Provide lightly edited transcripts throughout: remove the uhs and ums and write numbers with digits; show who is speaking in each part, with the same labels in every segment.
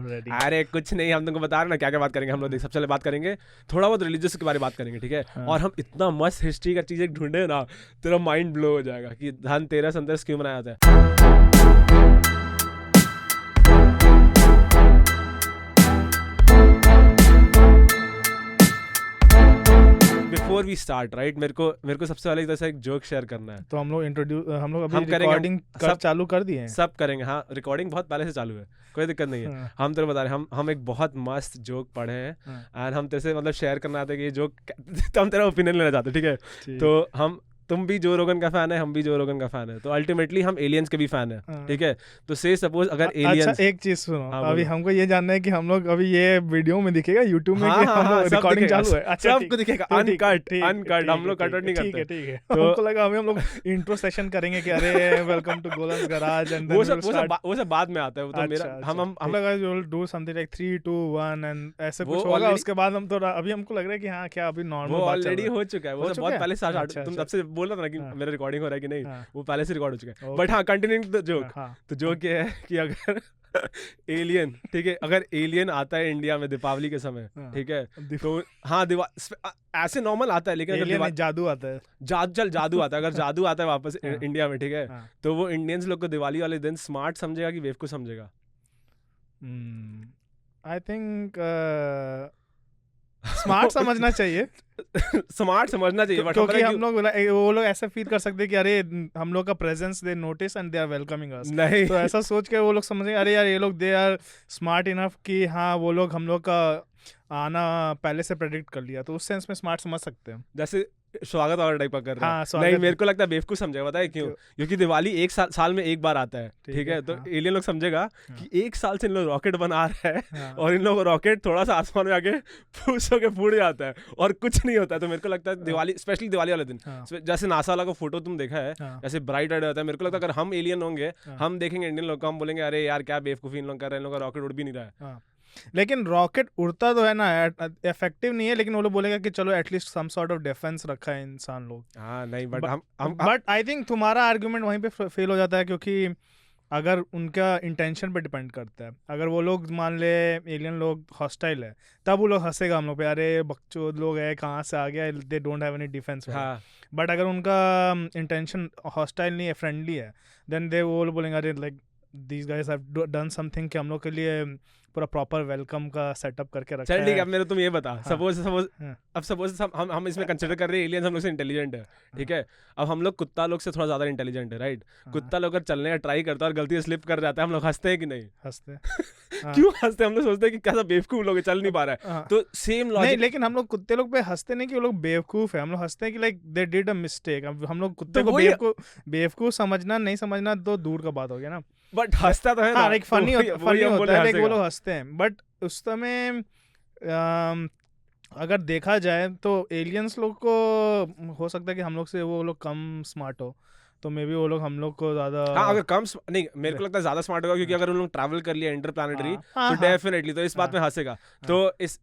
Speaker 1: अरे कुछ नहीं, हम तुमको बता रहे ना क्या क्या बात करेंगे हम लोग। सबसे पहले बात करेंगे थोड़ा बहुत रिलीजियस के बारे में बात करेंगे, ठीक है। और हम इतना मस्त हिस्ट्री का चीजें ढूंढे ना, तेरा माइंड ब्लो हो जाएगा कि धनतेरस क्यों मनाया जाता है। Before we start, right, मेरे को सबसे पहले जैसे एक जोक शेयर करना है।
Speaker 2: तो हम लोग अभी रिकॉर्डिंग चालू कर दिए हैं।
Speaker 1: सब करेंगे, हाँ रिकॉर्डिंग बहुत पहले से चालू है, कोई दिक्कत नहीं है। हम तेरे बता रहे हैं, हम एक बहुत मस्त जोक पढ़े हैं एंड हम तेरे से मतलब शेयर करना आता है कि ये जोक तो हम तेरा ओपिनियन लेना चाहते हैं, ठीक है। तो तुम भी जो रोगन का फैन है, हम भी जो रोगन का फैन है, तो अल्टीमेटली हम एलियंस के भी फैन है, ठीक है। तो से सपोज अगर एलियंस,
Speaker 2: अच्छा एक चीज सुनो, अभी हमको ये जानना है कि हम लोग अभी ये वीडियो में दिखेगा यूट्यूब में कि हम लोग रिकॉर्डिंग चालू है? अच्छा
Speaker 1: सबको दिखेगा, अनकट हम लोग कट नहीं करते।
Speaker 2: ठीक है। तो हमको लगा अभी हम लोग इंट्रो सेशन करेंगे कि अरे welcome to Golan's garage and
Speaker 1: वो सब बाद में आता है। वो तो मेरा हम
Speaker 2: लगा will do something like 3 2 1 and ऐसे कुछ होगा। उसके बाद हम थोड़ा अभी हमको लग रहा है कि हां क्या अभी नॉर्मल
Speaker 1: वो ऑलरेडी हो चुका है। वो सब बहुत पहले से तुम सबसे बोल रहा था ना कि मेरा रिकॉर्डिंग हो रहा है कि नहीं, वो पहले से रिकॉर्ड हो चुका है। बट हाँ, कंटिन्यूइंग द जोक। तो जोक ये है कि अगर एलियन, ठीक है, अगर एलियन आता है इंडिया में दीपावली के समय, ठीक है, तो हाँ ऐसे नॉर्मल आता है, लेकिन अगर
Speaker 2: जादू आता है,
Speaker 1: जादू आता है, अगर जादू आता है वापस इंडिया में, ठीक है, तो वो इंडियंस लोग को दिवाली वाले दिन स्मार्ट समझेगा कि बेवकूफ समझेगा?
Speaker 2: आई थिंक स्मार्ट समझना चाहिए।
Speaker 1: स्मार्ट समझना चाहिए,
Speaker 2: क्योंकि हम लोग वो लोग ऐसा फील कर सकते हैं कि अरे हम लोग का presence they notice and they are welcoming us.
Speaker 1: नहीं,
Speaker 2: तो ऐसा सोच के वो लोग समझेंगे अरे यार ये लोग दे आर स्मार्ट इनफ कि हाँ वो लोग हम लोग का आना पहले से प्रेडिक्ट कर लिया, तो उस सेंस में स्मार्ट समझ सकते हैं।
Speaker 1: जैसे स्वागत और टाइप का कर रहा है। नहीं, मेरे को लगता है बेवकूफ समझेगा, बताए क्यों? क्योंकि दिवाली एक साल में एक बार आता है, ठीक है। तो एलियन लोग समझेगा कि एक साल से इन लोग रॉकेट बना रहे हैं और इन लोगों को रॉकेट थोड़ा सा आसमान में आके फूस होके फूट जाता है और कुछ नहीं होता है। तो मेरे को लगता है दिवाली, स्पेशली दिवाली वाले दिन, जैसे नासा वाला को फोटो तुम देखा है, जैसे ब्राइट आइड होता है, मेरे को लगता है अगर हम एलियन होंगे, हम देखेंगे इंडियन लोग को, हम बोलेंगे अरे यार क्या बेवकूफी इन लोग कर रहे हैं, इन लोग का रॉकेट उड़ भी नहीं रहा है।
Speaker 2: लेकिन रॉकेट उड़ता तो है ना, इफेक्टिव नहीं है, लेकिन वो लोग बोलेगा कि चलो at least some sort of defence रखा है इंसान लोग।
Speaker 1: हाँ नहीं,
Speaker 2: बट आई थिंक तुम्हारा आर्गुमेंट वहीं पे फेल हो जाता है, क्योंकि अगर उनका इंटेंशन पे डिपेंड करता है। अगर वो लोग मान ले एलियन लोग हॉस्टाइल है, तब वो लोग हंसेगा हम लोग पे, अरे बच्चों लोग है कहाँ से आ गया, they don't have any defence. But अगर उनका इंटेंशन हॉस्टाइल नहीं है, फ्रेंडली है, देन दे वो लोग बोलेंगे अरे like these guys have done something कि हम लोग के लिए पूरा प्रॉपर वेलकम का सेटअप करके रखा है।
Speaker 1: चल ठीक है, अब मेरे तुम ये बता, सपोज हम इसमें कंसिडर कर रहे हैं एलियंस हम लोग से इंटेलिजेंट है, ठीक है। अब हम लोग कुत्ता लोग से थोड़ा ज्यादा इंटेलिजेंट है, राइट। कुत्ता लोग अगर चलने का ट्राई करता है और गलती से स्लिप कर जाता है, हम लोग हंसते हैं कि नहीं? हंसते क्यों हंसते? हम लोग सोचते हैं कि कैसा बेवकूफ लोग चल नहीं पा रहा है। तो सेम लॉजिक।
Speaker 2: नहीं, लेकिन हम लोग कुत्ते लोग पे हंसते नहीं कि वो लोग बेवकूफ है, हम लोग हंसते हैं कि like they did a mistake. हम लोग कुत्ते को बेवकूफ समझना नहीं समझना तो दूर का बात हो गया ना,
Speaker 1: बट हंसता तो है ना,
Speaker 2: लाइक फनी होता है, वो लोग हंसते हैं। बट उस समय अगर देखा जाए तो एलियंस लोग को हो सकता है कि हम लोग से वो लोग कम स्मार्ट हो, तो मे बी वो लोग हम लोग को ज्यादा,
Speaker 1: अगर कम नहीं, मेरे को लगता है ज्यादा स्मार्ट होगा, क्योंकि अगर उन लोग ट्रैवल कर लिया इंटरप्लैनेटरी तो डेफिनेटली तो इस बात में हंसेगा। तो इस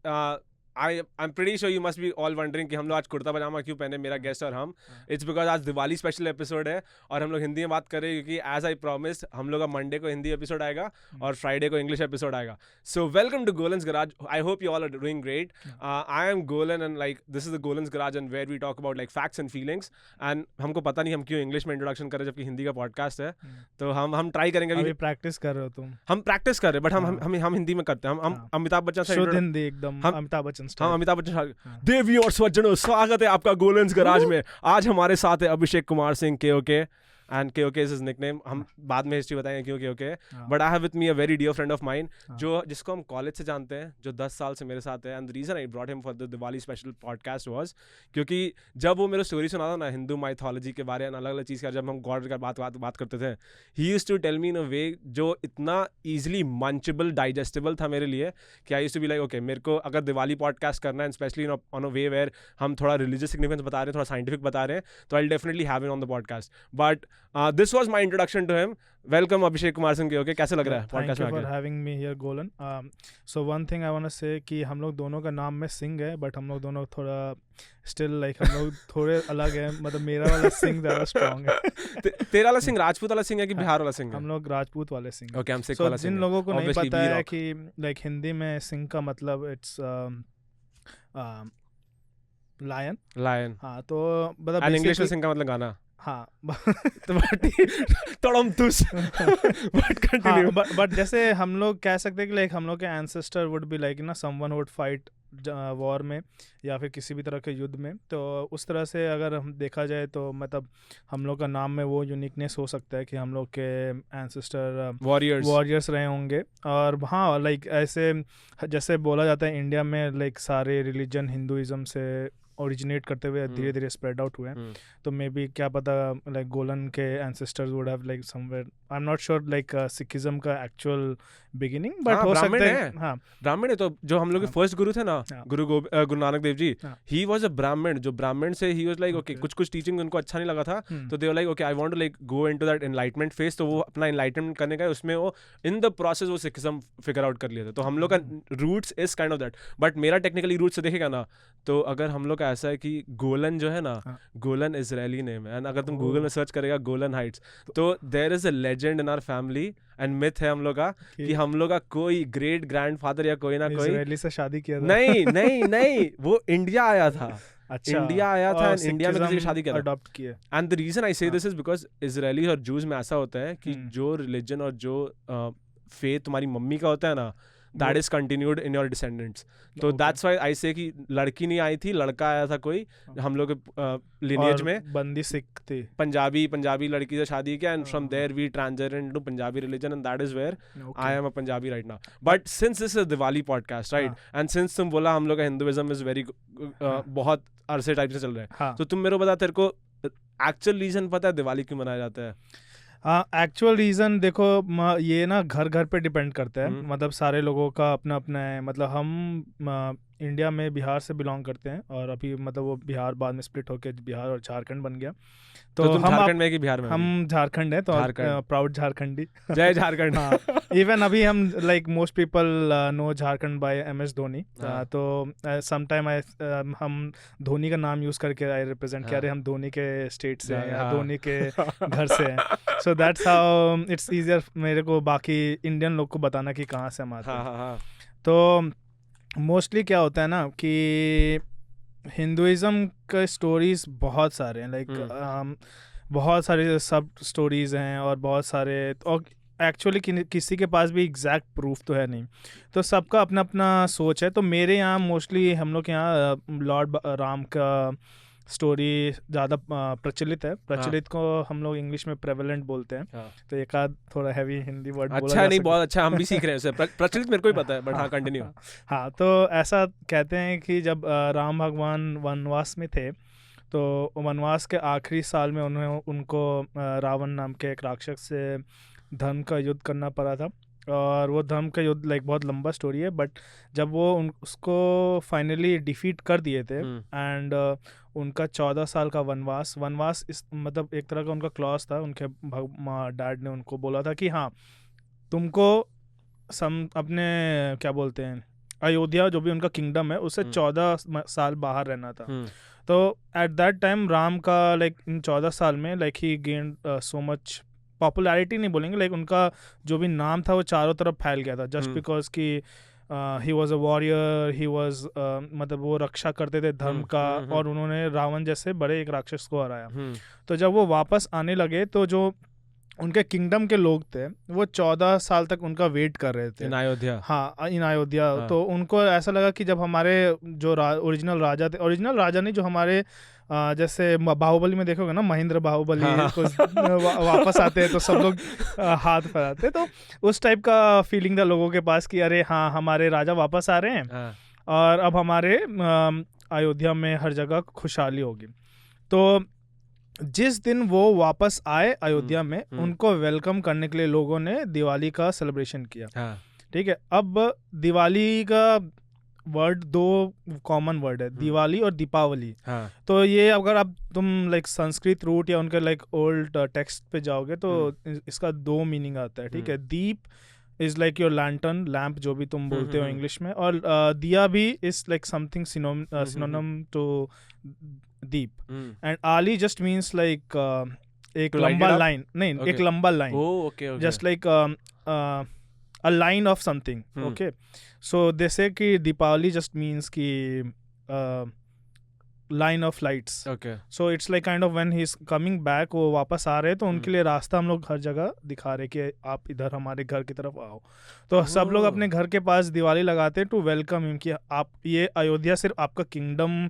Speaker 1: I'm pretty sure you must be all wondering कि हम लोग आज कुर्ता पजामा क्यों पहने, मेरा गेस्ट और हम। It's because आज दिवाली स्पेशल एपिसोड है और हम लोग हिंदी में बात कर रहे हैं, क्योंकि एज आई प्रॉमिस्ड हम लोग का मंडे को हिंदी एपिसोड आएगा और फ्राइडे को इंग्लिश एपिसोड आएगा। So welcome to Golan's garage. I hope you all are doing great. I am Golan and like this is the Golan's garage and where we talk about like facts and feelings. And हमको पता नहीं हम क्यों English में introduction कर रहे हैं जबकि हिंदी का पॉडकास्ट है। तो हम ट्राई करेंगे।
Speaker 2: अभी प्रैक्टिस कर रहे हो तुम?
Speaker 1: हम प्रैक्टिस कर रहे हैं, बट हम हिंदी में करते हैं। हम अमिताभ बच्चन से
Speaker 2: हिंदी एकदम अमिताभ बच्चन स्टाइल।
Speaker 1: अमिताभ बच्चन देवी और सज्जनों, स्वागत है आपका गोलन्स गराज में। आज हमारे साथ है Abhishek Kumar Singh, KOK, and KOK is his nickname. हम बाद में हिस्ट्री बताएंगे क्यों KOK। But I have with me a very dear friend of mine, जिसको हम कॉलेज से जानते हैं, जो 10 साल से मेरे साथ है। And the reason I brought him for the Diwali special podcast was क्योंकि जब वो मेरे स्टोरी सुनाता ना हिंदू माइथोलॉजी के बारे में, अलग अलग चीज़ का, जब हम गॉड का बात करते थे, he used to tell me in a way जो इतना ईजिली मंचेबल, डाइजेस्टेबल था मेरे लिए कि I used to be like okay, मेरे को अगर दिवाली पॉडकास्ट करना है, specially on a way where हम थोड़ा रिलीजियस सिग्निफिकेंस बता रहे हैं, थोड़ा साइंटिफिक बता रहे हैं, तो I will definitely have it on the podcast. But this was my introduction to him. Welcome Abhishek Kumar Singh. Okay, कैसे लग रहा है
Speaker 2: Thank
Speaker 1: podcast
Speaker 2: you
Speaker 1: में
Speaker 2: for
Speaker 1: आके?
Speaker 2: having me here, Golan. So one thing I want to say कि हम लोग दोनों का नाम में सिंह है, but हम लोग दोनों थोड़ा still like हम लोग थोड़े अलग हैं. मतलब मेरा वाला सिंह ज़्यादा strong है.
Speaker 1: तेरा वाला सिंह राजपूत वाला सिंह है कि बिहार वाला सिंह है?
Speaker 2: हम लोग राजपूत वाले सिंह हैं.
Speaker 1: Okay, हम सिख
Speaker 2: So
Speaker 1: वाला सिंह
Speaker 2: जिन
Speaker 1: है.
Speaker 2: लोगों को नहीं
Speaker 1: Obviously,
Speaker 2: पता है
Speaker 1: B-Rock.
Speaker 2: कि like हिंदी में सिंह का मतलब it's lion.
Speaker 1: Lion.
Speaker 2: हाँ तो मतलब
Speaker 1: And English में
Speaker 2: basically
Speaker 1: सिंह का मतलब गाना.
Speaker 2: हाँ
Speaker 1: तड़म तुस. But continue.
Speaker 2: हाँ but जैसे हम लोग कह सकते हैं कि लाइक हम लोग के एंसेस्टर वुड बी लाइक ना समवन वुड फाइट वॉर में या फिर किसी भी तरह के युद्ध में. तो उस तरह से अगर हम देखा जाए तो मतलब हम लोग का नाम में वो यूनिकनेस हो सकता है कि हम लोग के एंसेस्टर वॉरियर्स रहे होंगे. और हाँ लाइक ऐसे जैसे बोला जाता है इंडिया में लाइक सारे रिलीजन हिंदुइज्म से ओरिजिनेट करते हुए धीरे धीरे स्प्रेड आउट हुए हैं. तो मे बी क्या पता लाइक गोलन के ancestors would have like somewhere I am not sure like Sikhism का एक्चुअल बिगिनिंग बट हो सकता है. हाँ
Speaker 1: ब्राह्मण है. तो जो हम लोग के फर्स्ट गुरु थे ना Guru Nanak Dev ji, he was a ब्राह्मण. जो ब्राह्मण से ही वाज लाइक ओके कुछ टीचिंग उनको अच्छा नहीं लगा था तो they were like okay I want to like go into that enlightenment phase. तो वो अपना एनलाइटमेंट करने का उसमें वो इन द प्रोसेस वो सिखिज्म फिगर आउट कर लिए थे. तो हम लोग का roots is kind of that. But मेरा टेक्निकली रूट से देखेगा ना तो अगर हम लोग का ऐसा है कि गोलन जो है ना गोलन इजरायली नेम है. एंड अगर तुम गूगल में सर्च करेगा गोलन हाइट्स तो there is a legend in our family and myth है हम लोग का कि हम लोग का कोई ग्रेट ग्रैंडफादर या कोई ना कोई
Speaker 2: इजरायली से शादी किया था.
Speaker 1: नहीं वो इंडिया आया था.
Speaker 2: अच्छा
Speaker 1: इंडिया आया था एंड इंडिया में किसी की शादी किया था.
Speaker 2: अडॉप्ट किया.
Speaker 1: एंड द रीजन आई से दिस इज बिकॉज इजरायली और जूज में ऐसा होता है कि जो रिलीजन और जो फेथ तुम्हारी मम्मी का होता है ना that is continued in your descendants. तो that's why I say कि लड़की नहीं आई थी लड़का आया था कोई हम लोग के lineage में.
Speaker 2: बंदी सिख थी
Speaker 1: पंजाबी लड़की से शादी किया and from there we transitioned into Punjabi religion and that is where I am a Punjabi right now. But since this is a Diwali podcast right and since तुम बोला हम लोग का Hinduism is very बहुत अरसे type से चल रहा है तो तुम मेरे को बता तेरे को actual reason पता है दिवाली क्यों मनाया जाता है?
Speaker 2: हाँ एक्चुअल रीज़न देखो ये ना घर घर पे डिपेंड करता है. मतलब सारे लोगों का अपना अपना है. मतलब हम इंडिया में बिहार से बिलोंग करते हैं और अभी मतलब वो बिहार बाद में स्प्लिट होके बिहार और झारखंड बन गया. तो
Speaker 1: तुम झारखंड में कि बिहार में?
Speaker 2: हम झारखंड है तो प्राउड झारखंडी.
Speaker 1: जय झारखंड.
Speaker 2: हाँ इवन अभी हम like most people know Jharkhand by MS Dhoni. तो समटाइम हम धोनी का नाम यूज करके आई रिप्रेजेंट किया. हम धोनी के स्टेट से हैं या धोनी के घर से हैं. So that's how it's easier मेरे को बाकी इंडियन लोग को बताना कि कहाँ से हम आते हैं. तो मोस्टली क्या होता है ना कि हिंदुइज्म के स्टोरीज बहुत सारे हैं. लाइक बहुत सारे सब स्टोरीज हैं और बहुत सारे और एक्चुअली किसी के पास भी एग्जैक्ट प्रूफ तो है नहीं. तो सबका अपना अपना सोच है. तो मेरे यहाँ मोस्टली हम लोग के यहाँ लॉर्ड राम का स्टोरी ज़्यादा प्रचलित है. प्रचलित को हम लोग इंग्लिश में प्रेवलेंट बोलते हैं. तो एक आध थोड़ा हैवी हिंदी वर्ड बोला
Speaker 1: अच्छा नहीं बहुत अच्छा हम भी सीख रहे हैं उसे. प्रचलित मेरे को ही पता है बट हाँ कंटिन्यू.
Speaker 2: हाँ तो ऐसा कहते हैं कि जब राम भगवान वनवास में थे तो वनवास के आखिरी साल में उनको रावण नाम के एक राक्षस से धर्म का युद्ध करना पड़ा था. और वो धर्म का युद्ध लाइक बहुत लंबा स्टोरी है. बट जब वो उसको फाइनली डिफीट कर दिए थे एंड उनका 14 साल का वनवास इस मतलब एक तरह का उनका क्लॉज था. उनके डैड ने उनको बोला था कि हाँ तुमको अपने क्या बोलते हैं अयोध्या जो भी उनका किंगडम है उससे 14 साल बाहर रहना था. तो एट दैट टाइम राम का लाइक इन 14 साल में like he gain so much popularity नहीं बोलेंगे लाइक उनका जो भी नाम था वो चारों तरफ फैल गया था जस्ट बिकॉज कि he was a warrior. He was मतलब वो रक्षा करते थे धर्म का और उन्होंने रावण जैसे बड़े एक राक्षस को हराया. तो जब वो वापस आने लगे तो जो उनके किंगडम के लोग थे वो 14 साल तक उनका वेट कर रहे थे
Speaker 1: इन अयोध्या.
Speaker 2: हाँ इन अयोध्या. तो उनको ऐसा लगा कि जब हमारे जो ओरिजिनल राजा थे ओरिजिनल राजा नहीं जो हमारे जैसे बाहुबली में देखोगे ना महेंद्र बाहुबली वापस आते हैं तो सब लोग हाथ फैलाते. तो उस टाइप का फीलिंग था लोगों के पास कि अरे हाँ हमारे राजा वापस आ रहे हैं और अब हमारे अयोध्या में हर जगह खुशहाली होगी. तो जिस दिन वो वापस आए अयोध्या में उनको वेलकम करने के लिए लोगों ने दिवाली का सेलिब्रेशन किया. ठीक है. अब दिवाली का वर्ड दो कॉमन वर्ड है, दिवाली और दीपावली।
Speaker 1: हाँ
Speaker 2: तो ये अगर आप तुम लाइक संस्कृत रूट या उनके लाइक ओल्ड टेक्स्ट पे जाओगे तो इसका दो मीनिंग आता है, ठीक है। Deep is like your lantern, lamp जो भी तुम बोलते हो इंग्लिश में, और दिया भी is like something synonym to deep. And aali just means like एक
Speaker 1: To light
Speaker 2: लंबा
Speaker 1: it up?
Speaker 2: लाइन, नहीं
Speaker 1: Okay.
Speaker 2: एक लंबा line,
Speaker 1: Oh, okay, okay.
Speaker 2: just like a line of something. Okay, so they say कि दीपावली just means कि line of lights.
Speaker 1: Okay.
Speaker 2: So it's like kind of when he's coming back, वो वापस आ रहे हैं तो उनके लिए रास्ता हम लोग हर जगह दिखा रहे कि आप इधर हमारे घर की तरफ आओ। तो सब लोग अपने घर के पास दिवाली लगाते हैं टू वेलकम हिम, कि आप ये अयोध्या सिर्फ आपका किंगडम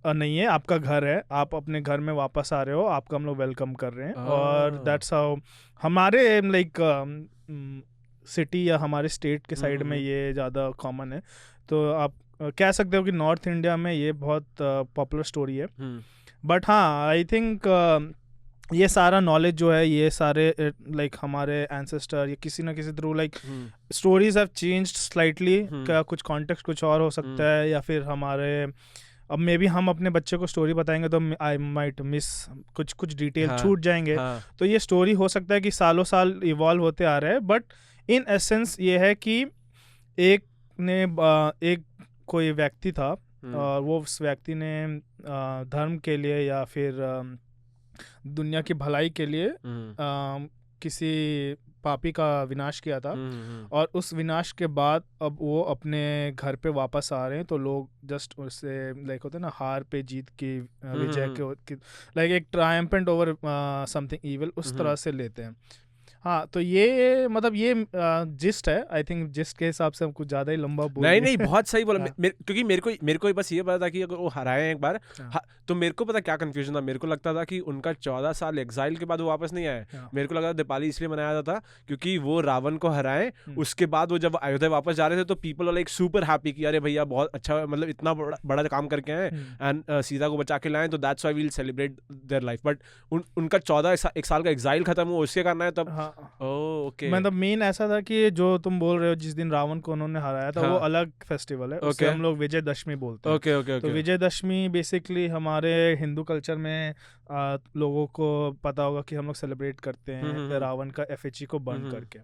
Speaker 2: नहीं है, आपका घर है, आप अपने घर में वापस आ रहे हो, आपका हम लोग वेलकम कर रहे हैं। और दैट्स हाउ हमारे लाइक सिटी या हमारे स्टेट के साइड में ये ज़्यादा कॉमन है। तो आप कह सकते हो कि नॉर्थ इंडिया में ये बहुत पॉपुलर स्टोरी है। बट हाँ, आई थिंक ये सारा नॉलेज जो है, ये सारे लाइक हमारे एंसेस्टर या किसी ना किसी through like stories have changed slightly, क्या कुछ कॉन्टेक्स्ट कुछ और हो सकता है, या फिर हमारे अब मे बी हम अपने बच्चे को स्टोरी बताएंगे तो आई माइट मिस कुछ डिटेल छूट जाएंगे। तो ये स्टोरी हो सकता है कि सालों साल इवॉल्व होते आ रहे हैं, बट इन एसेंस ये है कि एक कोई व्यक्ति था और वो उस व्यक्ति ने धर्म के लिए या फिर दुनिया की भलाई के लिए किसी पापी का विनाश किया था। और उस विनाश के बाद अब वो अपने घर पे वापस आ रहे हैं, तो लोग जस्ट उससे लाइक होते हैं ना, हार पे जीत की विजय के लाइक एक ट्रायम्पेंट ओवर समथिंग इविल, उस तरह से लेते हैं। हाँ, तो ये मतलब ये जिस्ट है, आई थिंक जिस्ट के हिसाब से हम कुछ ज्यादा ही लंबा बोल
Speaker 1: नहीं बहुत सही बोला। क्योंकि मेरे को बस ये पता था कि अगर वो हराए एक बार, तो मेरे को पता क्या कंफ्यूजन था। मेरे को लगता था कि उनका 14 साल एग्जाइल के बाद वो वापस नहीं आए। मेरे को लगा था दीपावली इसलिए मनाया जाता क्योंकि वो रावण को हराए, उसके बाद वो जब अयोध्या वापस जा रहे थे तो people were like super happy कि अरे भैया बहुत अच्छा, मतलब इतना बड़ा काम करके आए एंड सीता को बचा के लाए, तो that's why we will celebrate their life. But उनका 14 साल का एग्जाइल खत्म हुआ, उसके कारण है तब। ओके,
Speaker 2: मतलब मेन ऐसा था कि जो तुम बोल रहे हो जिस दिन रावण को उन्होंने हराया था, वो अलग फेस्टिवल है, उसे हम लोग विजयदशमी बोलते हैं।
Speaker 1: ओके।
Speaker 2: तो विजयदशमी बेसिकली हमारे हिंदू कल्चर में लोगों को पता होगा कि हम लोग सेलिब्रेट करते हैं रावण का एफिची को बर्न करके।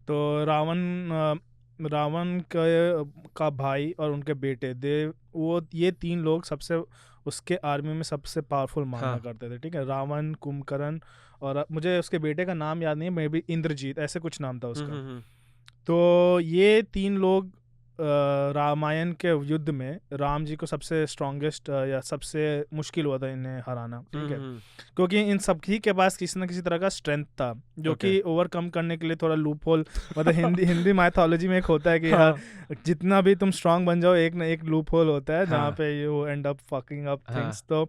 Speaker 2: तो रावण का भाई और उनके बेटे ये 3 लोग सबसे उसके आर्मी में सबसे पावरफुल माना करते थे, ठीक है। रावण, कुंभकर्ण और मुझे उसके बेटे का नाम याद नहीं है, मे बी इंद्रजीत, ऐसे कुछ नाम था उसका। तो ये 3 लोग रामायण के युद्ध में राम जी को सबसे स्ट्रॉन्गेस्ट या सबसे मुश्किल हुआ था इन्हें हराना, ठीक है। क्योंकि इन सबकी के पास किसी ना किसी तरह का स्ट्रेंथ था जो कि ओवरकम करने के लिए थोड़ा लूप होल, मतलब हिंदी माइथोलॉजी में एक होता है कि यार जितना भी तुम स्ट्रांग बन जाओ, एक ना एक लूप होल होता है जहाँ पे you and up fucking up things. तो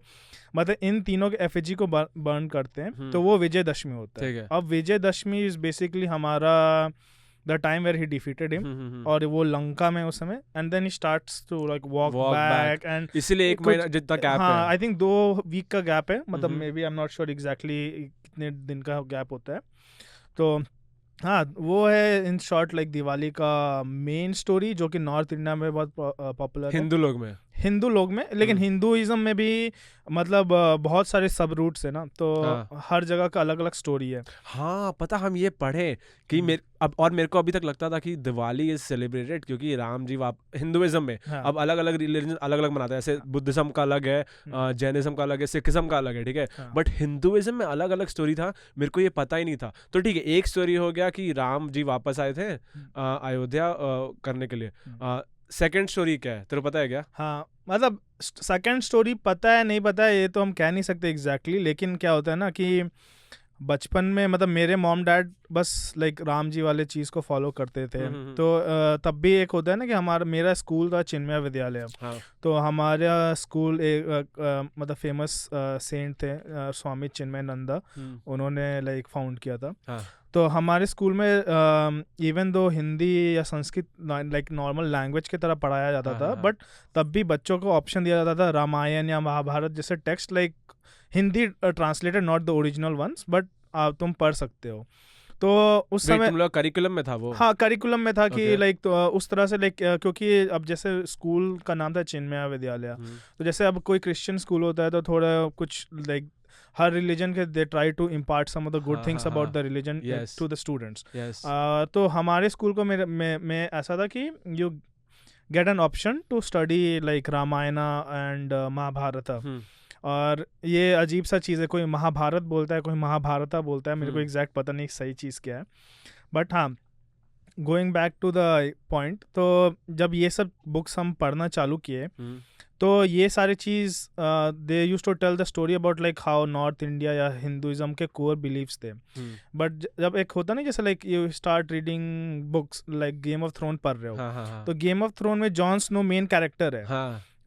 Speaker 2: मतलब इन तीनों के एफिजी को बर्न करते हैं, तो वो विजयदशमी होता है। अब विजयदशमी इज बेसिकली हमारा the time where he defeated him, और वो लंका में उस समय, and then he starts to like walk back and
Speaker 1: इसीलिए 1 महीना जितना गैप है।
Speaker 2: हाँ, I think 2 वीक का गैप है, मतलब maybe I am not sure exactly कितने दिन का गैप होता है। तो हाँ, वो है इन शॉर्ट लाइक दिवाली का मेन स्टोरी, जो कि नॉर्थ इंडिया में बहुत पॉपुलर है, हिंदू लोग में। लेकिन हिंदुइज्म में भी मतलब बहुत सारे सब रूट्स है ना, तो हर जगह का अलग अलग स्टोरी है।
Speaker 1: हाँ, पता हम ये पढ़े कि मेरे को अभी तक लगता था कि दिवाली इज सेलिब्रेटेड क्योंकि राम जी हिंदुइज्म में अब अलग अलग रिलीजन अलग अलग मनाते हैं, जैसे बुद्धिज्म का अलग है, जैनिज्म का अलग है, सिखिज्म का अलग है, ठीक है। बट हिंदुइज्म में अलग अलग स्टोरी था, मेरे को ये पता ही नहीं था। तो ठीक है, एक स्टोरी हो गया कि राम जी वापस आए थे अयोध्या करने के लिए। सेकंड स्टोरी क्या है, तेरे को पता है क्या?
Speaker 2: हाँ, मतलब सेकंड स्टोरी पता है नहीं पता है ये तो हम कह नहीं सकते एग्जैक्टली, लेकिन क्या होता है ना कि बचपन में मतलब मेरे मॉम डैड बस लाइक राम जी वाले चीज़ को फॉलो करते थे। तो तब भी एक होता है ना कि मेरा स्कूल था चिन्मय विद्यालय। तो हमारा स्कूल एक मतलब फेमस सेंट थे स्वामी चिन्मय नंदा, उन्होंने लाइक फाउंड किया था। तो हमारे स्कूल में इवन दो हिंदी या संस्कृत लाइक नॉर्मल लैंग्वेज की तरह पढ़ाया जाता था, बट तब भी बच्चों को ऑप्शन दिया जाता था रामायण या महाभारत जैसे text, like Hindi translated, not the original ones, but तुम पढ़ सकते हो। तो उस समय
Speaker 1: तुम लोग करिकुलम में था वो?
Speaker 2: हाँ करिकुलम में था कि
Speaker 1: Okay.
Speaker 2: लाइक तो उस तरह से लाइक क्योंकि अब जैसे स्कूल का नाम था चिन्मया विद्यालय, तो जैसे अब कोई क्रिश्चियन स्कूल होता है तो थोड़ा कुछ लाइक हर रिलीजन के they try to impart some of the good things about the religion
Speaker 1: Yes.
Speaker 2: To the students.
Speaker 1: Yes.
Speaker 2: तो हमारे स्कूल को मेरे में ऐसा था कि you get an option to study like Ramayana and Mahabharat. और ये अजीब सा चीज़ है, कोई महाभारत बोलता है कोई महाभारता बोलता है, मेरे को एग्जैक्ट पता नहीं सही चीज़ क्या है, बट हाँ going back to the point, तो जब ये सब बुक्स हम पढ़ना चालू किए तो ये सारी चीज़ they used to tell the story about like how north India या हिंदुइज्म के कोर बिलीव्स थे। बट जब एक होता नहीं जैसे like you start reading books like game of throne पढ़ रहे हो, तो गेम ऑफ थ्रोन में जॉन स्नो मेन कैरेक्टर है,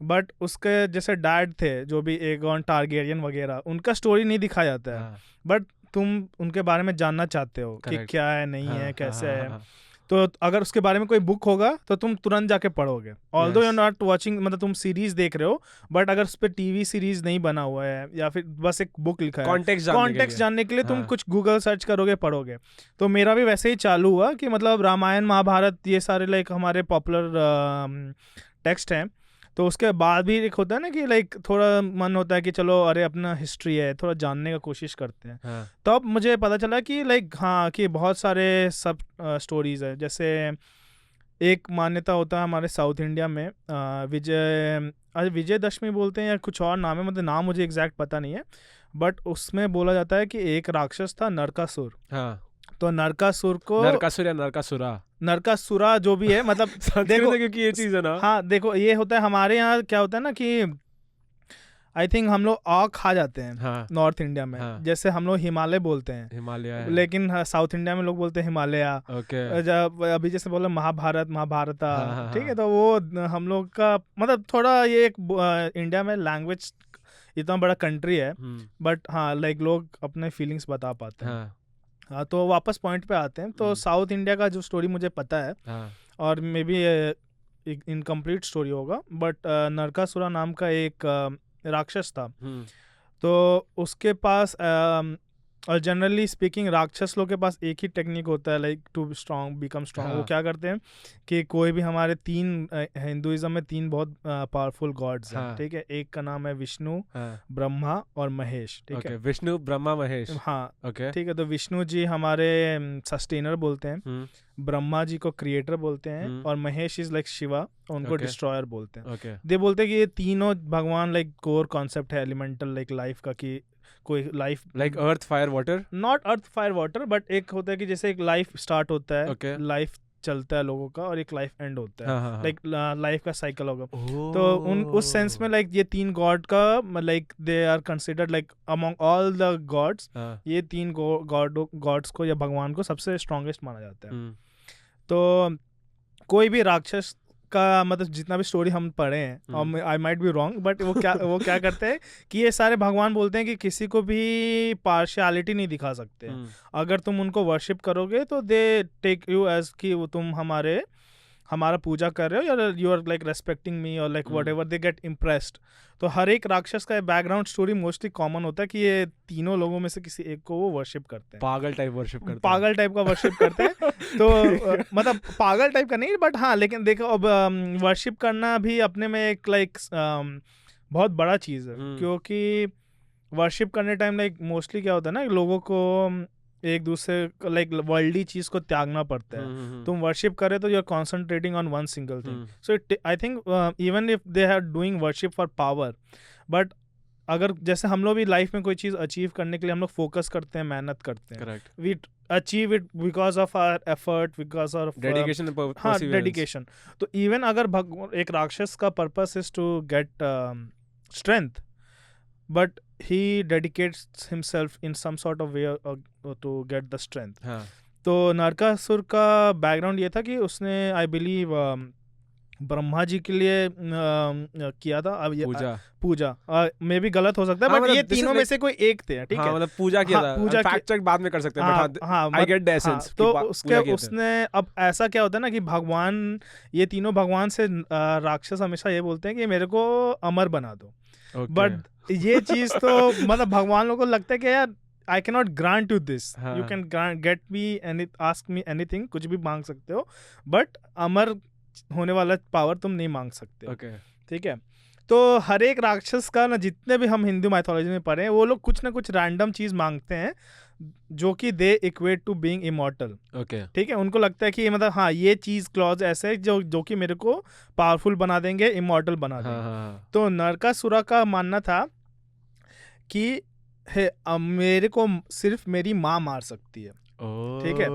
Speaker 2: बट उसके जैसे डैड थे जो भी एगॉन टारगेरियन वगैरह, उनका स्टोरी नहीं दिखाया जाता है, बट तुम उनके बारे में जानना चाहते हो कि क्या है नहीं है कैसे है। तो अगर उसके बारे में कोई बुक होगा तो तुम तुरंत जाके पढ़ोगे, although you are not watching, मतलब तुम सीरीज देख रहे हो बट अगर उस पर टीवी सीरीज नहीं बना हुआ है या फिर बस एक बुक लिखा है कॉन्टेक्स्ट जानने के लिए तुम कुछ गूगल सर्च करोगे पढ़ोगे। तो मेरा भी वैसे ही चालू हुआ कि मतलब रामायण महाभारत ये सारे लाइक हमारे पॉपुलर टेक्स्ट हैं, तो उसके बाद भी एक होता है ना कि लाइक थोड़ा मन होता है कि चलो अरे अपना हिस्ट्री है थोड़ा जानने का कोशिश करते हैं। तो अब मुझे पता चला कि लाइक हाँ कि बहुत सारे सब स्टोरीज है, जैसे एक मान्यता होता है हमारे साउथ इंडिया में विजयदशमी बोलते हैं या कुछ और नाम है, मतलब नाम मुझे एग्जैक्ट पता नहीं है, बट उसमें बोला जाता है कि एक राक्षस था नरकासुर। तो नरकासुर को
Speaker 1: नरकासुर या
Speaker 2: नरकासुरा जो भी है मतलब
Speaker 1: देखो क्योंकि ये चीज है ना,
Speaker 2: हाँ देखो ये होता है हमारे यहाँ क्या होता है ना कि आई थिंक हम लोग आ खा जाते हैं नॉर्थ इंडिया में, जैसे हम लोग हिमालय बोलते हैं हिमालय, लेकिन साउथ इंडिया में लोग बोलते हैं हिमालय। जब अभी जैसे बोले महाभारता ठीक है, तो वो हम लोग का मतलब थोड़ा ये एक इंडिया में लैंग्वेज इतना बड़ा कंट्री है बट हाँ लाइक लोग अपने फीलिंग्स बता पाते हैं। हाँ तो वापस पॉइंट पे आते हैं, तो साउथ इंडिया का जो स्टोरी मुझे पता है और मे बी इनकम्प्लीट स्टोरी होगा, बट नरकासुरा नाम का एक राक्षस था। तो उसके पास और जनरली स्पीकिंग राक्षस लोग के पास एक ही टेक्निक होता है लाइक टू बिकम स्ट्रॉन्ग। वो क्या करते हैं कि कोई भी हमारे तीन हिंदुइज्म में तीन बहुत पावरफुल गॉड्स हैं, ठीक है, एक का नाम है विष्णु, ब्रह्मा और महेश, ठीक है,
Speaker 1: विष्णु ब्रह्मा महेश,
Speaker 2: हाँ ठीक है। तो विष्णु जी हमारे सस्टेनर बोलते हैं, ब्रह्मा जी को क्रिएटर बोलते हैं और महेश इज लाइक शिवा, उनको डिस्ट्रॉयर बोलते हैं। दे बोलते हैं कि ये तीनों भगवान लाइक कोर कॉन्सेप्ट है एलिमेंटल लाइक लाइफ का, कि कोई life
Speaker 1: like earth fire water, not
Speaker 2: earth fire water but एक होता है कि जैसे एक लाइफ स्टार्ट होता है, लाइफ चलता है लोगों का और एक लाइफ एंड होता है, लाइक लाइफ का साइकिल होगा। तो उस सेंस में लाइक ये तीन गॉड का like they are considered like among all the gods, ये तीन गॉड्स को या भगवान को सबसे स्ट्रॉन्गेस्ट माना जाता है। तो कोई भी राक्षस का मतलब जितना भी स्टोरी हम पढ़े हैं, और आई माइट बी रॉन्ग बट वो क्या करते हैं कि ये सारे भगवान बोलते हैं कि किसी को भी पार्शियलिटी नहीं दिखा सकते। अगर तुम उनको वर्शिप करोगे तो दे टेक यू एज कि वो तुम हमारा पूजा कर रहे हो या यू आर लाइक रेस्पेक्टिंग मी और like whatever, they get impressed. तो हर एक राक्षस का बैकग्राउंड स्टोरी मोस्टली कॉमन होता है कि ये तीनों लोगों में से किसी एक को वो वर्शिप करते हैं,
Speaker 1: पागल टाइप का
Speaker 2: वर्शिप करते हैं। तो मतलब पागल टाइप का नहीं बट हाँ, लेकिन देखो अब वर्शिप करना भी अपने में एक लाइक बहुत बड़ा चीज़ है, क्योंकि वर्शिप करने टाइम लाइक मोस्टली क्या होता है ना, लोगों को एक दूसरे लाइक वर्ल्डली चीज को त्यागना पड़ता है। तुम वर्शिप करे तो you are concentrating on one single thing. So I think even if they are doing worship for power, but अगर जैसे हम लोग भी लाइफ में कोई चीज अचीव करने के लिए हम लोग फोकस करते हैं, मेहनत करते हैं, we achieve it because of our effort, because of dedication. तो इवन अगर एक राक्षस का purpose is to get strength, but he dedicates himself in some sort of way to get the strength. तो नरकासुर का बैकग्राउंड ये था कि उसने आई बिलीव ब्रह्मा जी के लिए किया था। अब ये पूजा मे भी गलत हो सकता है बट ये तीनों में से कोई एक थे, ठीक है,
Speaker 1: मतलब पूजा किया था, पूजा फैक्ट चेक बाद में कर सकते हैं, but I get the essence.
Speaker 2: तो उसने अब ऐसा क्या होता है ना कि भगवान, ये तीनों भगवान से राक्षस हमेशा ये बोलते हैं कि मेरे को अमर बना दो, बट ये चीज तो मतलब भगवान लोगों को लगता है कि यार I can not grant you this,
Speaker 1: हाँ,
Speaker 2: you can get me any, ask me anything, कुछ भी मांग सकते हो, बट अमर होने वाला पावर तुम नहीं मांग सकते।
Speaker 1: ओके
Speaker 2: ठीक है, तो हर एक राक्षस का ना, जितने भी हम हिंदू माइथोलॉजी में पढ़े हैं, वो लोग कुछ ना कुछ रैंडम चीज मांगते हैं जो कि they equate to being immortal.
Speaker 1: Okay
Speaker 2: ठीक है, उनको लगता है कि मतलब हाँ ये चीज क्लॉज ऐसे है जो कि मेरे को पावरफुल बना देंगे, इमॉर्टल बना
Speaker 1: हाँ
Speaker 2: देंगे।
Speaker 1: हाँ
Speaker 2: तो नरकासुरा का मानना था कि मेरे को सिर्फ मेरी माँ मार सकती है। ठीक है,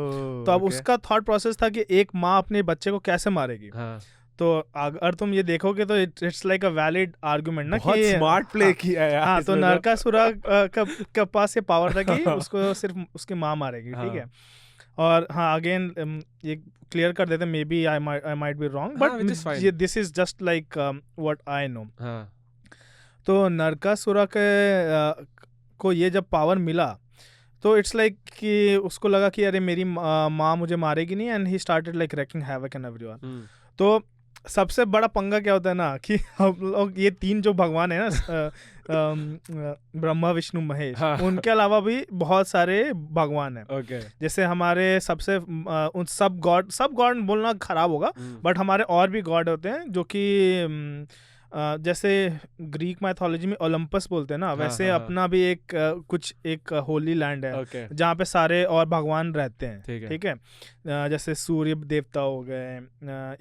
Speaker 2: तो अब उसका थॉट प्रोसेस था कि एक माँ अपने बच्चे को कैसे मारेगी।
Speaker 1: हाँ
Speaker 2: तो अगर तुम ये देखोगे तो it's like a valid argument ना,
Speaker 1: बहुत
Speaker 2: कि
Speaker 1: स्मार्ट प्ले
Speaker 2: हाँ,
Speaker 1: किया यार
Speaker 2: हाँ, तो
Speaker 1: इसमें
Speaker 2: नरकासुरा के पास ये पावर था कि उसको सिर्फ उसकी माँ मारेगी। ठीक है, और हाँ अगेन ये क्लियर कर देते, maybe I might be wrong,
Speaker 1: हाँ, which is
Speaker 2: but
Speaker 1: fine.
Speaker 2: This is just like what I know.
Speaker 1: हाँ
Speaker 2: तो नरकासुरा के को ये जब पावर मिला तो इट्स लाइक कि उसको लगा कि अरे मेरी माँ मुझे मारेगी नहीं, and he started like ranking havoc and everyone. तो सबसे बड़ा पंगा क्या होता है ना कि हम लोग ये तीन जो भगवान है ना, ब्रह्मा विष्णु महेश,
Speaker 1: हाँ।
Speaker 2: उनके अलावा भी बहुत सारे भगवान हैं।
Speaker 1: ओके
Speaker 2: जैसे हमारे सबसे उन सब गॉड बोलना खराब होगा, बट हमारे और भी गॉड होते हैं जो कि जैसे ग्रीक माइथोलॉजी में ओलंपस बोलते हैं ना, वैसे
Speaker 1: हाँ।
Speaker 2: अपना भी एक होली लैंड है
Speaker 1: ओके
Speaker 2: जहाँ पे सारे और भगवान रहते हैं।
Speaker 1: ठीक है।
Speaker 2: जैसे सूर्य देवता हो गए,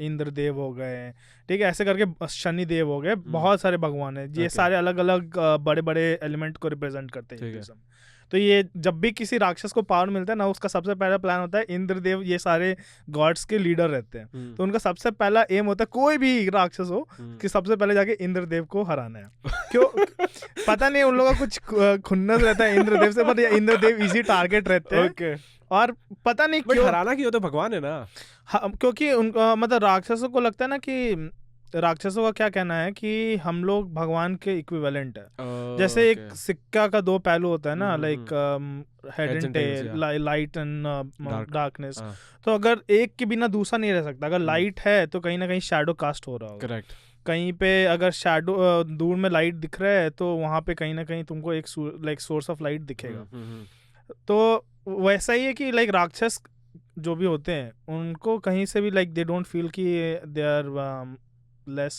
Speaker 2: इंद्र देव हो गए, ठीक है, ऐसे करके शनि देव हो गए, बहुत सारे भगवान हैं। ये सारे अलग अलग बड़े बड़े एलिमेंट को रिप्रेजेंट करते हैं हिंदुइज्म। तो ये जब भी किसी राक्षस को पावर मिलता है ना, उसका सबसे पहला प्लान होता है, इंद्रदेव ये सारे गॉड्स के लीडर रहते हैं, तो उनका सबसे पहला एम होता है कोई भी राक्षस हो कि सबसे पहले जाके इंद्रदेव को हराना है। क्यों पता नहीं, उन लोगों का कुछ खुन्नस रहता है इंद्रदेव से, पर इंद्रदेव इजी टारगेट रहते हैं।
Speaker 1: ओके
Speaker 2: और पता नहीं क्यों
Speaker 1: हराना क्यों, तो भगवान है ना।
Speaker 2: हाँ, क्योंकि उनका मतलब राक्षसों को लगता है ना कि राक्षसों का क्या कहना है कि हम लोग भगवान के इक्विवेलेंट है। जैसे एक सिक्का का दो पहलू होता है ना, like head and tail, light and darkness. तो अगर एक के बिना दूसरा नहीं रह सकता। अगर लाइट है तो कहीं ना कहीं शैडो कास्ट हो रहा होगा।
Speaker 1: करेक्ट।
Speaker 2: कहीं पे अगर शैडो दूर में लाइट दिख रहा है तो वहां पे कहीं ना कहीं तुमको एक लाइक सोर्स ऑफ लाइट दिखेगा। तो वैसा ही है कि लाइक राक्षस जो भी होते हैं उनको कहीं से भी लाइक दे डोंट फील कि they are less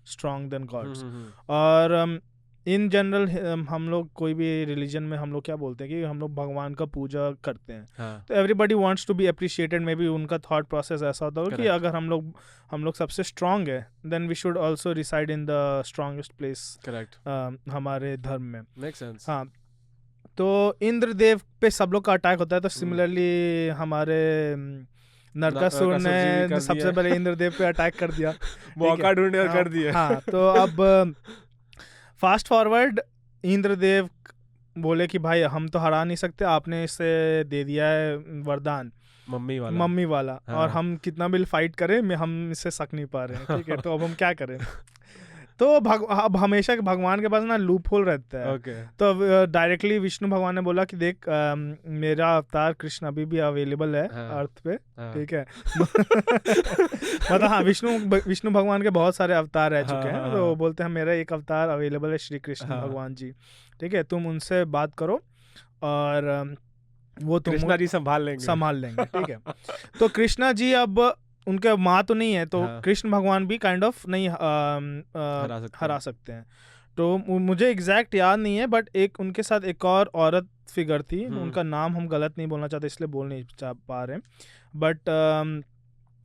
Speaker 2: strong than gods. और इन जनरल हम लोग कोई भी रिलीजन में हम लोग क्या बोलते हैं कि हम लोग भगवान का पूजा करते हैं। तो everybody wants to be appreciated. Maybe उनका थॉट प्रोसेस ऐसा होता है कि अगर हम लोग सबसे स्ट्रांग है, then we should also reside in the strongest place.
Speaker 1: Correct.
Speaker 2: हमारे धर्म में
Speaker 1: मेक सेंस।
Speaker 2: हाँ, तो इंद्रदेव पे सब लोग का अटैक होता है। तो सिमिलरली हमारे नरकासुर ने सबसे पहले इंद्रदेव पे अटैक कर दिया।
Speaker 1: मौका ढूंढे और कर दिया।
Speaker 2: हाँ, तो अब फास्ट फॉरवर्ड, इंद्रदेव बोले कि भाई हम तो हरा नहीं सकते, आपने इसे दे दिया है वरदान मम्मी वाला। हाँ। और हम कितना भी फाइट करें हम इससे सक नहीं पा रहे हैं। ठीक है, तो अब हम क्या करें। तो अब हमेशा भगवान के पास ना लूप होल रहता है। तो डायरेक्टली विष्णु भगवान ने बोला कि देख मेरा अवतार कृष्ण अभी भी अवेलेबल है अर्थ पे। ठीक है मतलब हाँ, विष्णु भगवान के बहुत सारे अवतार रह चुके हैं। तो वो बोलते हैं मेरा एक अवतार अवेलेबल है, श्री कृष्ण भगवान जी। ठीक है, तुम उनसे बात करो और वो
Speaker 1: कृष्णा जी संभाल लेंगे।
Speaker 2: ठीक है, तो कृष्णा जी अब उनके माँ तो नहीं है, तो कृष्ण भगवान भी काइंड ऑफ नहीं हरा सकते हैं। तो मुझे एग्जैक्ट याद नहीं है, बट एक उनके साथ एक और औरत फिगर थी, उनका नाम हम गलत नहीं बोलना चाहते इसलिए बोल नहीं पा रहे, बट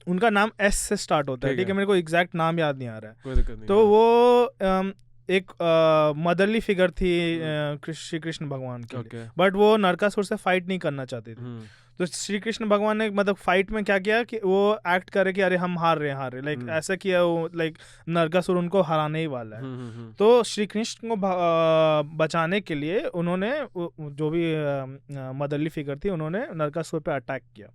Speaker 2: उनका नाम एस से स्टार्ट होता है। ठीक है, मेरे को एग्जैक्ट नाम याद नहीं आ रहा है। तो वो एक मदरली फिगर थी श्री कृष्ण भगवान के, बट वो नरकासुर से फाइट नहीं करना चाहते थे। तो श्री कृष्ण भगवान ने मतलब फाइट में क्या किया कि वो एक्ट करे कि अरे हम हार रहे लाइक ऐसा किया वो, लाइक नरकासुर उनको हराने ही वाला है। तो श्री कृष्ण को बचाने के लिए उन्होंने जो भी मदरली फिगर थी, उन्होंने नरकासुर पे अटैक किया।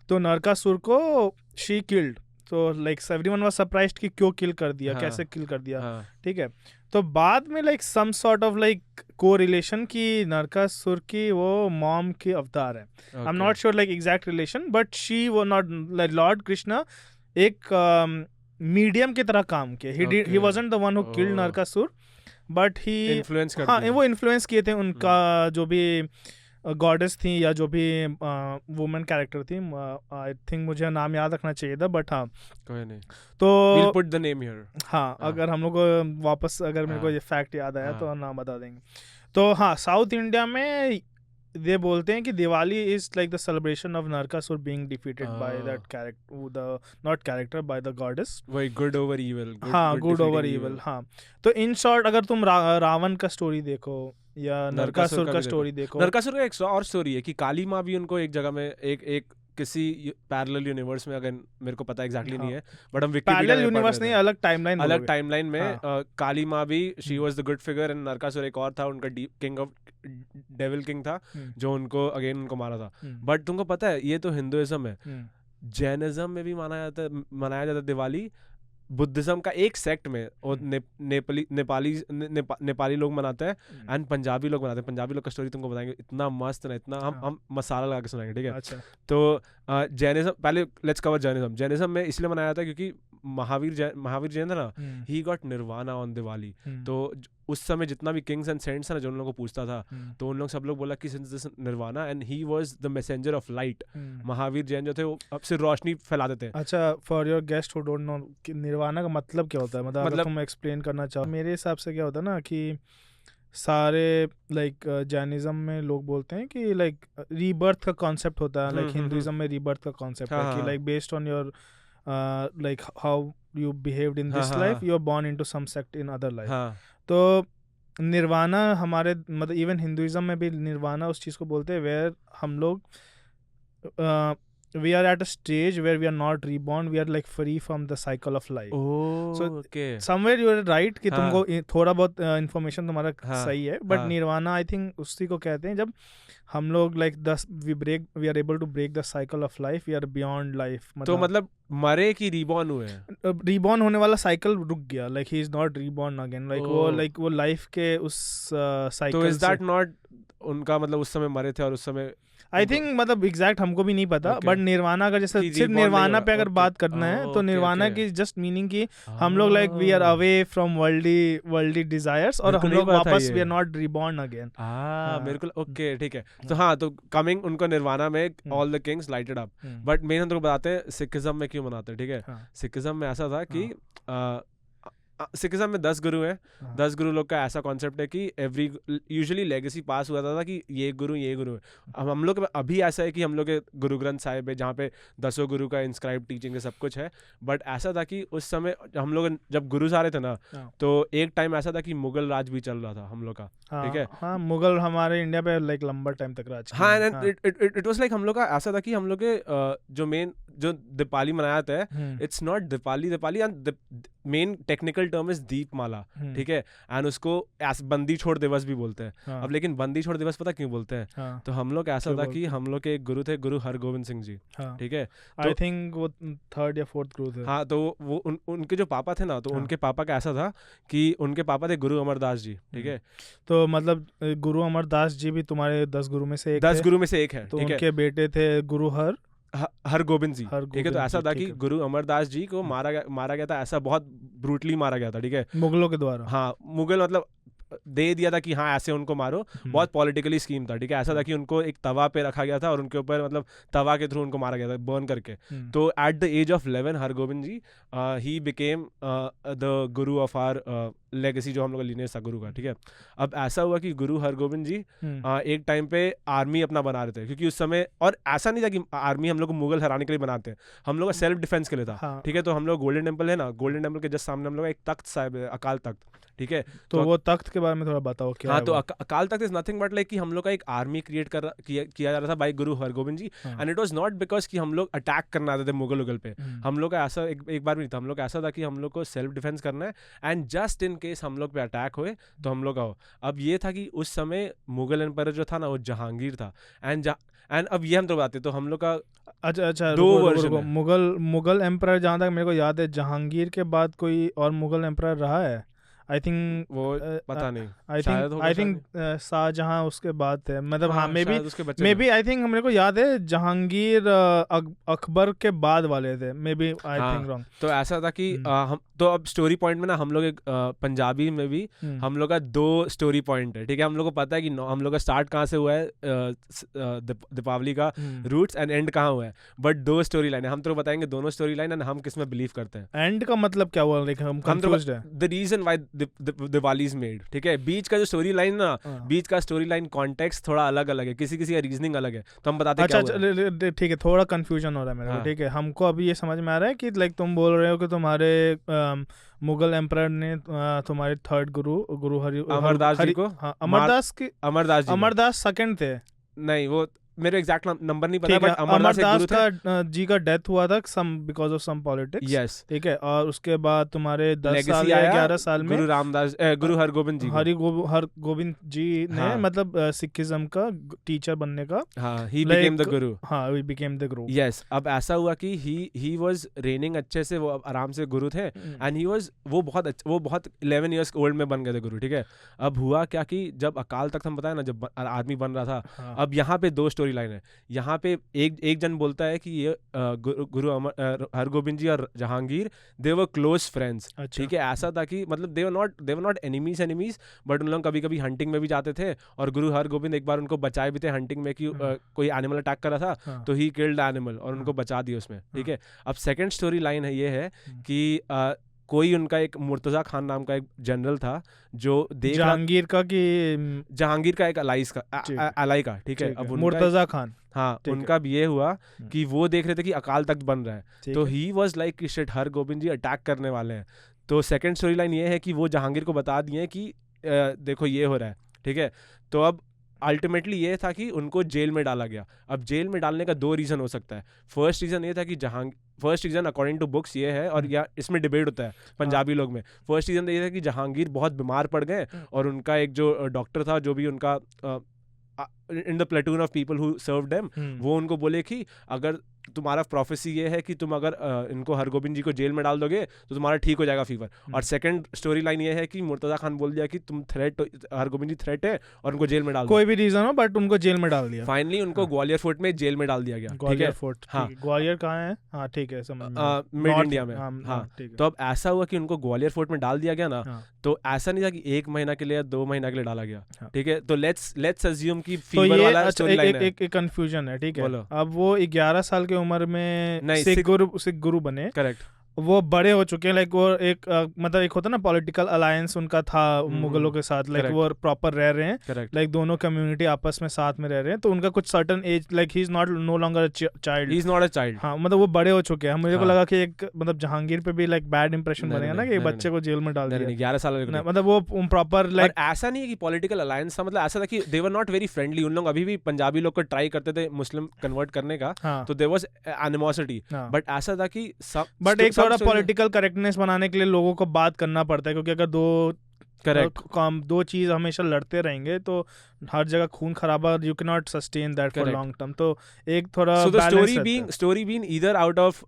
Speaker 2: तो नरकासुर को शी किल्ड। तो लाइक एवरीवन वाज सरप्राइज्ड कि क्यों किल कर दिया, कैसे किल कर दिया। ठीक है, तो बाद में like some sort of like correlation की नरकासुर की वो मॉम की अवतार है। I am not sure like exact relation, but she वो नॉट लाइक लॉर्ड कृष्णा एक मीडियम की तरह काम किया। He wasn't the one who killed Narakasur, but he वो इन्फ्लुएंस किए थे उनका जो भी गॉडेस थी या जो भी वुमेन कैरेक्टर थी, आई थिंक मुझे नाम याद रखना चाहिए था, बट हाँ
Speaker 1: कोई नहीं,
Speaker 2: तो
Speaker 1: we'll put the name here.
Speaker 2: हाँ अगर हम लोग को वापस अगर मेरे को
Speaker 1: हाँ,
Speaker 2: ये फैक्ट याद आया तो
Speaker 1: हाँ।
Speaker 2: नाम बता देंगे। तो हाँ साउथ इंडिया में ये बोलते हैं कि Diwali is like the celebration of Narakasur being defeated by that character, the not character, by the goddess.
Speaker 1: वही good over evil,
Speaker 2: हाँ गुड ओवर
Speaker 1: defeating
Speaker 2: इविल। हाँ तो इन शॉर्ट अगर तुम रावण का स्टोरी देखो या नरकासुर का
Speaker 1: भी
Speaker 2: स्टोरी देखो,
Speaker 1: नरकासुर का एक और स्टोरी है कि काली माँ भी उनको एक जगह में एक किसी पैरेलल यूनिवर्स में, अगर मेरे को पता एग्जैक्टली नहीं है, बट हम विकिपीडिया
Speaker 2: पैरेलल
Speaker 1: में पढ़
Speaker 2: यूनिवर्स
Speaker 1: रहे
Speaker 2: नहीं,
Speaker 1: थे।
Speaker 2: अलग टाइमलाइन,
Speaker 1: अलग टाइमलाइन में
Speaker 2: हाँ।
Speaker 1: काली माँ भी she was the good figure and Narakasur एक और था, उनका किंग ऑफ डेविल किंग था जो उनको अगेन उनको मारा था। बट तुमको पता है ये तो हिंदुइज्म है, जैनिज्म में भी मनाया जाता है दिवाली, बुद्धिज्म का एक सेक्ट में, और नेपाली लोग मनाते हैं एंड पंजाबी लोग मनाते हैं। पंजाबी लोग का स्टोरी तुमको बताएंगे, इतना मस्त ना, इतना हम मसाला लगा के सुनाएंगे, ठीक है।
Speaker 2: अच्छा।
Speaker 1: तो जैनिज्म पहले लेट्स कवर जैनिज्म में इसलिए मनाया जाता है क्योंकि महावीर जैन था ना, he got nirvana on Diwali. तो उस समय जितना भी किंग्स एंड सेंट्स है ना जो उन लोगों को पूछता था, तो उन लोग सब लोग बोला कि since this nirvana and he was the messenger of light, Mahavir Jain जो थे वो अब से रोशनी फैला देते हैं।
Speaker 2: अच्छा, for your guest who don't know कि निर्वाणा का मतलब क्या होता है, मतलब अगर तुम एक्सप्लेन करना चाहो। मेरे हिसाब से क्या होता है ना कि सारे लाइक जैनिज्म में लोग बोलते हैं कि लाइक रीबर्थ का कॉन्सेप्ट होता है, लाइक हिंदुइज्म में रीबर्थ का कॉन्सेप्ट है कि like based on your like how you behaved in this life, you are born into some sect in other life. तो निर्वाणा हमारे मतलब इवन हिंदुइज्म में भी निर्वाणा उस चीज़ को बोलते हैं वेयर हम लोग we are at a stage where we are not reborn, we are like free from the cycle of life. So somewhere you are right कि तुमको थोड़ा बहुत information तुम्हारा सही है, but निर्वाणा I think उसी को कहते हैं जब हम लोग like we are able to break the cycle of life, we are beyond life.
Speaker 1: तो मतलब मरे की रीबॉर्न हुए,
Speaker 2: रीबॉर्न होने वाला साइकिल रुक गया, like he is not reborn again, like वो लाइफ के उस साइकिल।
Speaker 1: तो is that not उनका मतलब उस समय मरे थे और उस समय
Speaker 2: आई थिंक मतलब एग्जैक्ट हमको भी नहीं पता, बट निर्वाणा का जैसे सिर्फ निर्वाणा पे अगर बात करना है तो निर्वाणा की जस्ट मीनिंग की हम लोग like we are away from worldly desires और हम लोग वापस we are not reborn again.
Speaker 1: मेरे को ओके ठीक है। तो हाँ, तो कमिंग उनको निर्वाणा में all the Kings lighted up, but main हम तो बताते हैं सिखिज्म में क्यों मनाते हैं, ठीक है। सिखिज्म में ऐसा था कि सिखिज्म में 10 गुरु हैं, 10 गुरु लोग का ऐसा कॉन्सेप्ट है कि यूजुअली लेगेसी पास हुआ था कि ये गुरु है। हम लोग अभी ऐसा है कि हम लोग के गुरु ग्रंथ साहिब है जहाँ पे 10 गुरु का इंस्क्राइब टीचिंग है, सब कुछ है। बट ऐसा था कि उस समय हम लोग जब गुरु सारे थे ना, तो एक टाइम ऐसा था कि मुगल राज भी चल रहा था हम लोग का, ठीक है।
Speaker 2: हाँ, मुगल हमारे इंडिया पे लाइक लंबा टाइम तक राज किया।
Speaker 1: हाँ, इट वाज लाइक हम लोग का ऐसा था कि हम लोग के जो मेन जो दीपावली मनाया जाता है, it's not Deepavali and main technical term is Deepmala, ठीक है। एंड उसको बंदी छोड़ दिवस भी बोलते हैं। अब लेकिन बंदी छोड़ दिवस पता क्यों बोलते हैं? तो हम लोग ऐसा था कि हम लोग के एक गुरु थे, गुरु हरगोविंद सिंह जी, ठीक है।
Speaker 2: आई थिंक वो 3rd या 4th गुरु थे।
Speaker 1: हाँ, तो वो उनके जो पापा थे ना, तो उनके पापा का ऐसा था कि उनके पापा थे गुरु अमरदास जी, ठीक है।
Speaker 2: तो मतलब गुरु अमरदास जी भी तुम्हारे 10 गुरु में से एक
Speaker 1: 10 गुरु में से एक है,
Speaker 2: तो उनके बेटे थे गुरु हरगोबिंद
Speaker 1: जी, ठीक है। तो ऐसा था कि गुरु अमरदास जी को मारा गया था, ऐसा बहुत ब्रूटली मारा गया था, ठीक है,
Speaker 2: मुगलों के द्वारा।
Speaker 1: हाँ, मुगल मतलब दे दिया था कि हाँ ऐसे उनको मारो, बहुत पॉलिटिकली स्कीम था, ठीक है। ऐसा था कि उनको एक तवा पे रखा गया था और उनके ऊपर मतलब तवा के थ्रू उनको मारा गया था, बर्न करके। तो at the age of 11 Hargobind ji he became the guru of our legacy, जो हम लोग का लीनियज था गुरु का, ठीक है। अब ऐसा हुआ कि गुरु हरगोबिंद जी एक टाइम पे आर्मी अपना बना रहे थे, क्योंकि उस समय, और ऐसा नहीं था कि आर्मी हम लोग को मुगल हराने के लिए बनाते हैं, हम लोग का सेल्फ डिफेंस के लिए था, ठीक है। तो हम लोग गोल्डन टेम्पल है ना, गोल्डन टेम्पल के जस्ट सामने हम लोग एक तख्त साहिब है, अकाल तख्त, ठीक है।
Speaker 2: तो वो तख्त के बारे में थोड़ा बताओ क्या?
Speaker 1: हाँ, तो Akal Takht is nothing but like कि हम लोग का एक आर्मी क्रिएट किया जा रहा था by Guru Hargobind ji, and it was not because कि हम लोग अटैक करना आते थे मुगल पे। हम लोग का ऐसा एक बार भी नहीं था, हम लोग का ऐसा था कि हम लोग को सेल्फ डिफेंस करना है, एंड जस्ट इन केस हम लोग पे अटैक हुए तो हम लोग का हो। अब ये था कि उस समय मुगल एम्पायर जो था ना वो जहांगीर था, एंड अब ये हम तो बताते, तो हम लोग का
Speaker 2: अच्छा
Speaker 1: 2 वर्जन है।
Speaker 2: मुगल एम्पायर, जहाँ तक मेरे को याद है जहांगीर के बाद कोई और मुगल एम्पायर रहा है? आई थिंक
Speaker 1: वो पता नहीं,
Speaker 2: आई
Speaker 1: शायद होगा,
Speaker 2: आई
Speaker 1: शायद
Speaker 2: थिंक शाहजहां उसके बाद थे, मतलब हाँ मे बी
Speaker 1: शायद उसके बच्चे
Speaker 2: मे
Speaker 1: थे।
Speaker 2: बी आई थिंक मेरे को याद है जहांगीर अकबर के बाद वाले थे, मे बी आई
Speaker 1: हाँ,
Speaker 2: थिंक रॉन्ग।
Speaker 1: तो ऐसा था कि हम तो अब स्टोरी पॉइंट में ना हम लोग एक पंजाबी में भी हम लोग का 2 स्टोरी पॉइंट है, ठीक है। हम लोग को पता है कि हम लोग का स्टार्ट कहाँ से हुआ है, दीपावली का रूट्स एंड एंड कहाँ हुआ है, बट 2 स्टोरी लाइन है। हम तो बताएंगे दोनों स्टोरी लाइन एंड हम किस में बिलीव करते हैं।
Speaker 2: एंड का मतलब क्या हुआ, लाइक हम
Speaker 1: हम तो
Speaker 2: कंफ्यूज्ड है।
Speaker 1: The reason why Diwali is made, ठीक है। बीच का जो स्टोरी लाइन ना, बीच का स्टोरी लाइन कॉन्टेक्स्ट थोड़ा अलग अलग है, किसी किसी का रीजनिंग अलग है, तो हम बताते क्या हुआ है।
Speaker 2: अच्छा ठीक है, थोड़ा कंफ्यूजन हो रहा है मेरे को, ठीक है। हमको अभी ये समझ में आ रहा है कि लाइक तुम बोल रहे हो कि तुम्हारे मुगल एम्परर ने तुम्हारे थर्ड गुरु
Speaker 1: अमरदास जी को,
Speaker 2: हाँ, अमरदास
Speaker 1: अमरदास
Speaker 2: सेकंड थे।
Speaker 1: नहीं, वो मेरे एग्जैक्ट नंबर नहीं पता,
Speaker 2: ठीक है,
Speaker 1: बट अमरदास एक गुरु थे।
Speaker 2: का जी का डेथ हुआ था some because of some politics,
Speaker 1: yes,
Speaker 2: ठीक है। और उसके बाद तुम्हारे 10 साल
Speaker 1: लेगेसी
Speaker 2: या
Speaker 1: आया
Speaker 2: 11 साल में
Speaker 1: गुरु हरगोबिंद जी को।
Speaker 2: हरगोबिंद जी ने
Speaker 1: हाँ।
Speaker 2: मतलब सिखिज्म का टीचर बनने का,
Speaker 1: हाँ, he became the guru।
Speaker 2: हाँ, he became the guru।
Speaker 1: Yes, अब ऐसा हुआ कि he was reigning अच्छे से, वो आराम से गुरु थे, एंड he was वो बहुत 11 years ओल्ड में बन गए थे गुरु, ठीक है। अब हुआ क्या कि जब अकाल तख्त, हम बताया ना, जब आदमी बन रहा था,
Speaker 2: हाँ।
Speaker 1: अब यहाँ पे 2 स्टोरी लाइन है। यहाँ पे एक जन बोलता है कि ये गुरु हरगोबिंद जी और जहांगीर दे वर क्लोज फ्रेंड्स, ठीक है। ऐसा था कि मतलब दे वर नॉट एनिमीज, बट उन लोग कभी कभी हंटिंग में भी जाते थे, और गुरु हरगोबिंद एक बार उनको बचाए भी थे हंटिंग में, कि कोई एनिमल अटैक कर रहा था, तो ही किल्ड एनिमल और उनको बचा दिया उसमें, ठीक है। अब सेकंड स्टोरी लाइन है, ये है कि कोई उनका एक मुर्तजा खान नाम का एक जनरल था, जो देख
Speaker 2: जहांगीर का कि
Speaker 1: जहांगीर का एक अलाई का, ठीक है। अब
Speaker 2: मुर्तजा खान,
Speaker 1: हाँ, उनका भी ये हुआ कि वो देख रहे थे कि अकाल तख्त बन रहा है, तो ही वाज लाइक कि शिट, हरगोबिंद जी अटैक करने वाले हैं। तो सेकंड स्टोरी लाइन ये है कि वो जहांगीर को बता दिए कि देखो ये हो रहा है, ठीक है। तो अब अल्टीमेटली ये था कि उनको जेल में डाला गया। अब जेल में डालने का 2 रीज़न हो सकता है। फर्स्ट रीज़न ये था कि first reason according to books ये है, और या इसमें डिबेट होता है पंजाबी लोग में। फर्स्ट रीज़न ये था कि जहांगीर बहुत बीमार पड़ गए, और उनका एक जो डॉक्टर था, जो भी उनका in the platoon of people who serve them, वो उनको बोले कि अगर तुम्हारा प्रोफेसी ये है कि तुम अगर इनको हरगोबिंद जी को जेल में डाल दोगे तो तुम्हारा ठीक हो जाएगा फीवर। और सेकंड स्टोरी लाइन ये है कि मुर्तजा खान बोल दिया कि तुम हरगोबिंद जी थ्रेट है, और उनको जेल में डाल दो।
Speaker 2: कोई भी रीजन हो, बट उनको जेल में डाल दिया।
Speaker 1: फाइनली उनको ग्वालियर फोर्ट में जेल में डाल दिया गया,
Speaker 2: ग्वालियर फोर्ट,
Speaker 1: हाँ।
Speaker 2: ग्वालियर कहाँ है? हाँ, ठीक है, समझ में,
Speaker 1: मिड इंडिया में, हाँ। तो अब ऐसा हुआ कि उनको ग्वालियर फोर्ट में डाल दिया गया ना, तो ऐसा नहीं था कि 1 महीना के लिए या 2 महीना के लिए डाला गया, ठीक है। तो लेट्स अज्यूम कि फीवर वाला स्टोरी लाइन है।
Speaker 2: एक कंफ्यूजन है, ठीक है। अब वो 11 साल की उम्र में सिख गुरु बने,
Speaker 1: करेक्ट।
Speaker 2: वो बड़े हो चुके हैं, लाइक वो एक मतलब एक होता है ना पॉलिटिकल अलायंस उनका था मुगलों के साथ, लाइक वो प्रॉपर रह रहे हैं, लाइक दोनों कम्युनिटी आपस में साथ में रह रहे हैं, तो उनका कुछ certain age, like he is not know longer child,
Speaker 1: he is not a child,
Speaker 2: हाँ, मतलब वो बड़े हो चुके हैं। मुझे को लगा कि एक मतलब जहांगीर पे भी लाइक बैड इंप्रेशन बनेगा ना कि बच्चे को जेल में डाल दिया।
Speaker 1: 11 साल,
Speaker 2: मतलब वो प्रॉपर लाइक
Speaker 1: ऐसा नहीं है कि पॉलिटिकल अलायंस था, मतलब ऐसा था कि दे वर नॉट वेरी फ्रेंडली। उन लोग अभी भी पंजाबी लोग को ट्राई करते थे मुस्लिम कन्वर्ट करने का, तो देयर वाज एनिमोसिटी, बट ऐसा था कि
Speaker 2: बट एक थोड़ा पॉलिटिकल करेक्टनेस बनाने के लिए लोगों को बात करना पड़ता है, क्योंकि अगर दो चीज हमेशा लड़ते रहेंगे तो हर जगह खून खराबा, you can not sustain that for long term. तो एक थोड़ा
Speaker 1: story being either out of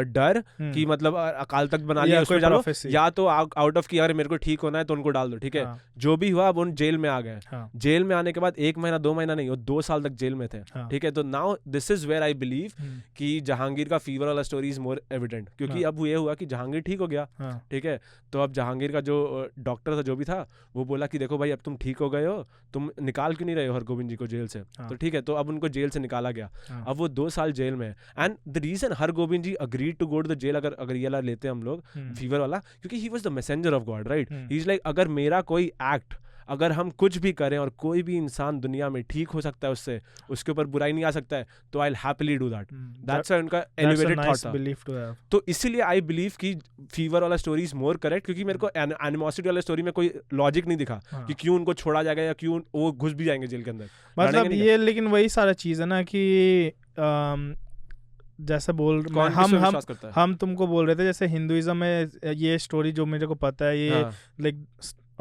Speaker 1: डर कि मतलब अकाल तख्त बना लिया उसमें डालो, या तो आउट ऑफ कि यार मेरे को ठीक होना है तो उनको डाल दो, ठीक है। जो भी हुआ, अब उन जेल में आ गए। जेल में आने के बाद 1 महीना 2 महीना नहीं, वो 2 साल तक जेल में थे, ठीक है। तो now this is where I believe कि जहांगीर का फीवर वाला स्टोरी इज मोर एविडेंट, क्योंकि अब ये हुआ कि जहांगीर ठीक हो गया, ठीक है। तो अब जहांगीर का जो डॉक्टर था, जो भी था, वो बोला कि देखो भाई, अब तुम ठीक हो गए हो, तुम निकाल क्यों नहीं रहे हो हरगोबिंद जी को जेल से, तो ठीक है। तो अब उनको जेल से निकाला गया, अब वो 2 साल जेल में है। And the reason Hargobind ji agreed to go to the jail, अगर ये वाला लेते हम लोग फीवर वाला, क्योंकि he was the messenger of god, right. He is like, अगर मेरा कोई एक्ट, अगर हम कुछ भी करें और कोई भी इंसान दुनिया में ठीक हो सकता है उससे, उसके ऊपर बुराई नहीं आ सकता है, तो I will happily do that. That's उनका एलिवेटेड थॉट था। तो इसीलिए आई बिलीव कि फीवर वाला स्टोरी इज मोर करेक्ट, क्योंकि मेरे को एनिमोसिटी वाला स्टोरी में कोई लॉजिक नहीं दिखा कि क्यों उनको छोड़ा जाएगा या क्यों वो घुस भी जाएंगे जेल के अंदर,
Speaker 2: मतलब ये। लेकिन वही सारा चीज है ना कि जैसे हम तुमको बोल रहे थे, जैसे हिंदुइज्म में ये स्टोरी जो मेरे को पता है, ये लाइक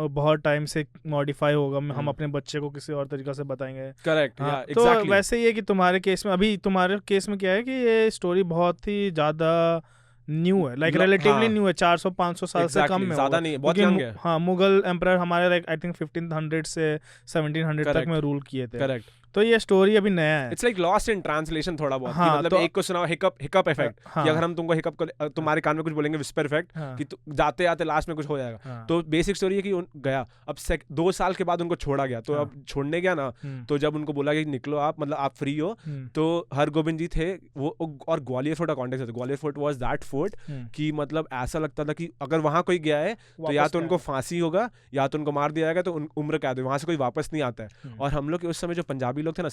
Speaker 2: बहुत टाइम से मॉडिफाई होगा, हम अपने बच्चे को किसी और तरीके से बताएंगे,
Speaker 1: करेक्ट।
Speaker 2: तो वैसे ही है कि तुम्हारे केस में, अभी तुम्हारे केस में क्या है कि ये स्टोरी बहुत ही ज्यादा न्यू है, लाइक
Speaker 1: हाँ।
Speaker 2: रिलेटिवली न्यू है, 400-500 साल से कम में
Speaker 1: ज्यादा
Speaker 2: होगा,
Speaker 1: नहीं है, बहुत
Speaker 2: क्योंकि
Speaker 1: यंग है।
Speaker 2: हाँ मुगल एम्पायर हमारे लाइक आई थिंक 1500 से 1700 तक
Speaker 1: Correct.
Speaker 2: में रूल किए थे,
Speaker 1: करेक्ट,
Speaker 2: तो ये स्टोरी अभी नया है।
Speaker 1: It's like lost in translation थोड़ा बहुत, कि
Speaker 2: हाँ,
Speaker 1: मतलब
Speaker 2: तो
Speaker 1: एक को सुना हिकअप इफेक्ट,
Speaker 2: हाँ,
Speaker 1: कि अगर हम तुमको हिकअप को तुम्हारे कान में कुछ बोलेंगे विस्पर इफेक्ट,
Speaker 2: हाँ,
Speaker 1: कि जाते आते लास्ट में कुछ हो जाएगा।
Speaker 2: हाँ,
Speaker 1: तो बेसिक स्टोरी है कि गया, अब 2 साल के बाद उनको छोड़ा गया, तो
Speaker 2: हाँ।
Speaker 1: अब छोड़ने गया ना, तो जब उनको बोला कि निकलो आप, मतलब आप फ्री हो, तो हरगोबिंद जी थे वो, और ग्वालियर फोर्ट का कॉन्टेक्स्ट है, Gwalior fort was that fort कि मतलब ऐसा लगता था कि अगर वहां कोई गया है तो या तो उनको फांसी होगा या तो उनको मार दिया जाएगा, तो उम्र कैद है, वहां से कोई वापस नहीं आता है। और हम लोग के उस समय जो पंजाबी लोग थे ना,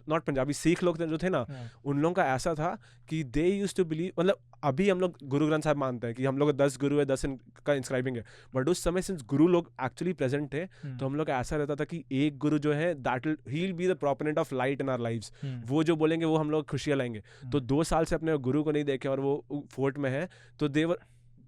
Speaker 1: नॉट पंजाबी, सिख लोग थे जो थे ना, उन लोगों का ऐसा था कि दे यूज्ड टू बिलीव, मतलब अभी हम लोग गुरु ग्रंथ साहब मानते हैं कि हम लोग 10 गुरु है, 10 का इंस्क्राइबिंग है, बट उस समय सिंस गुरु लोग एक्चुअली प्रेजेंट थे, तो हम लोग का ऐसा रहता था कि एक गुरु जो है that he will be the proponent of light in our lives, वो जो बोलेंगे वो हम लोग खुशियां लाएंगे। तो 2 साल से अपने गुरु को नहीं देखे और वो फोर्ट में है, तो देवर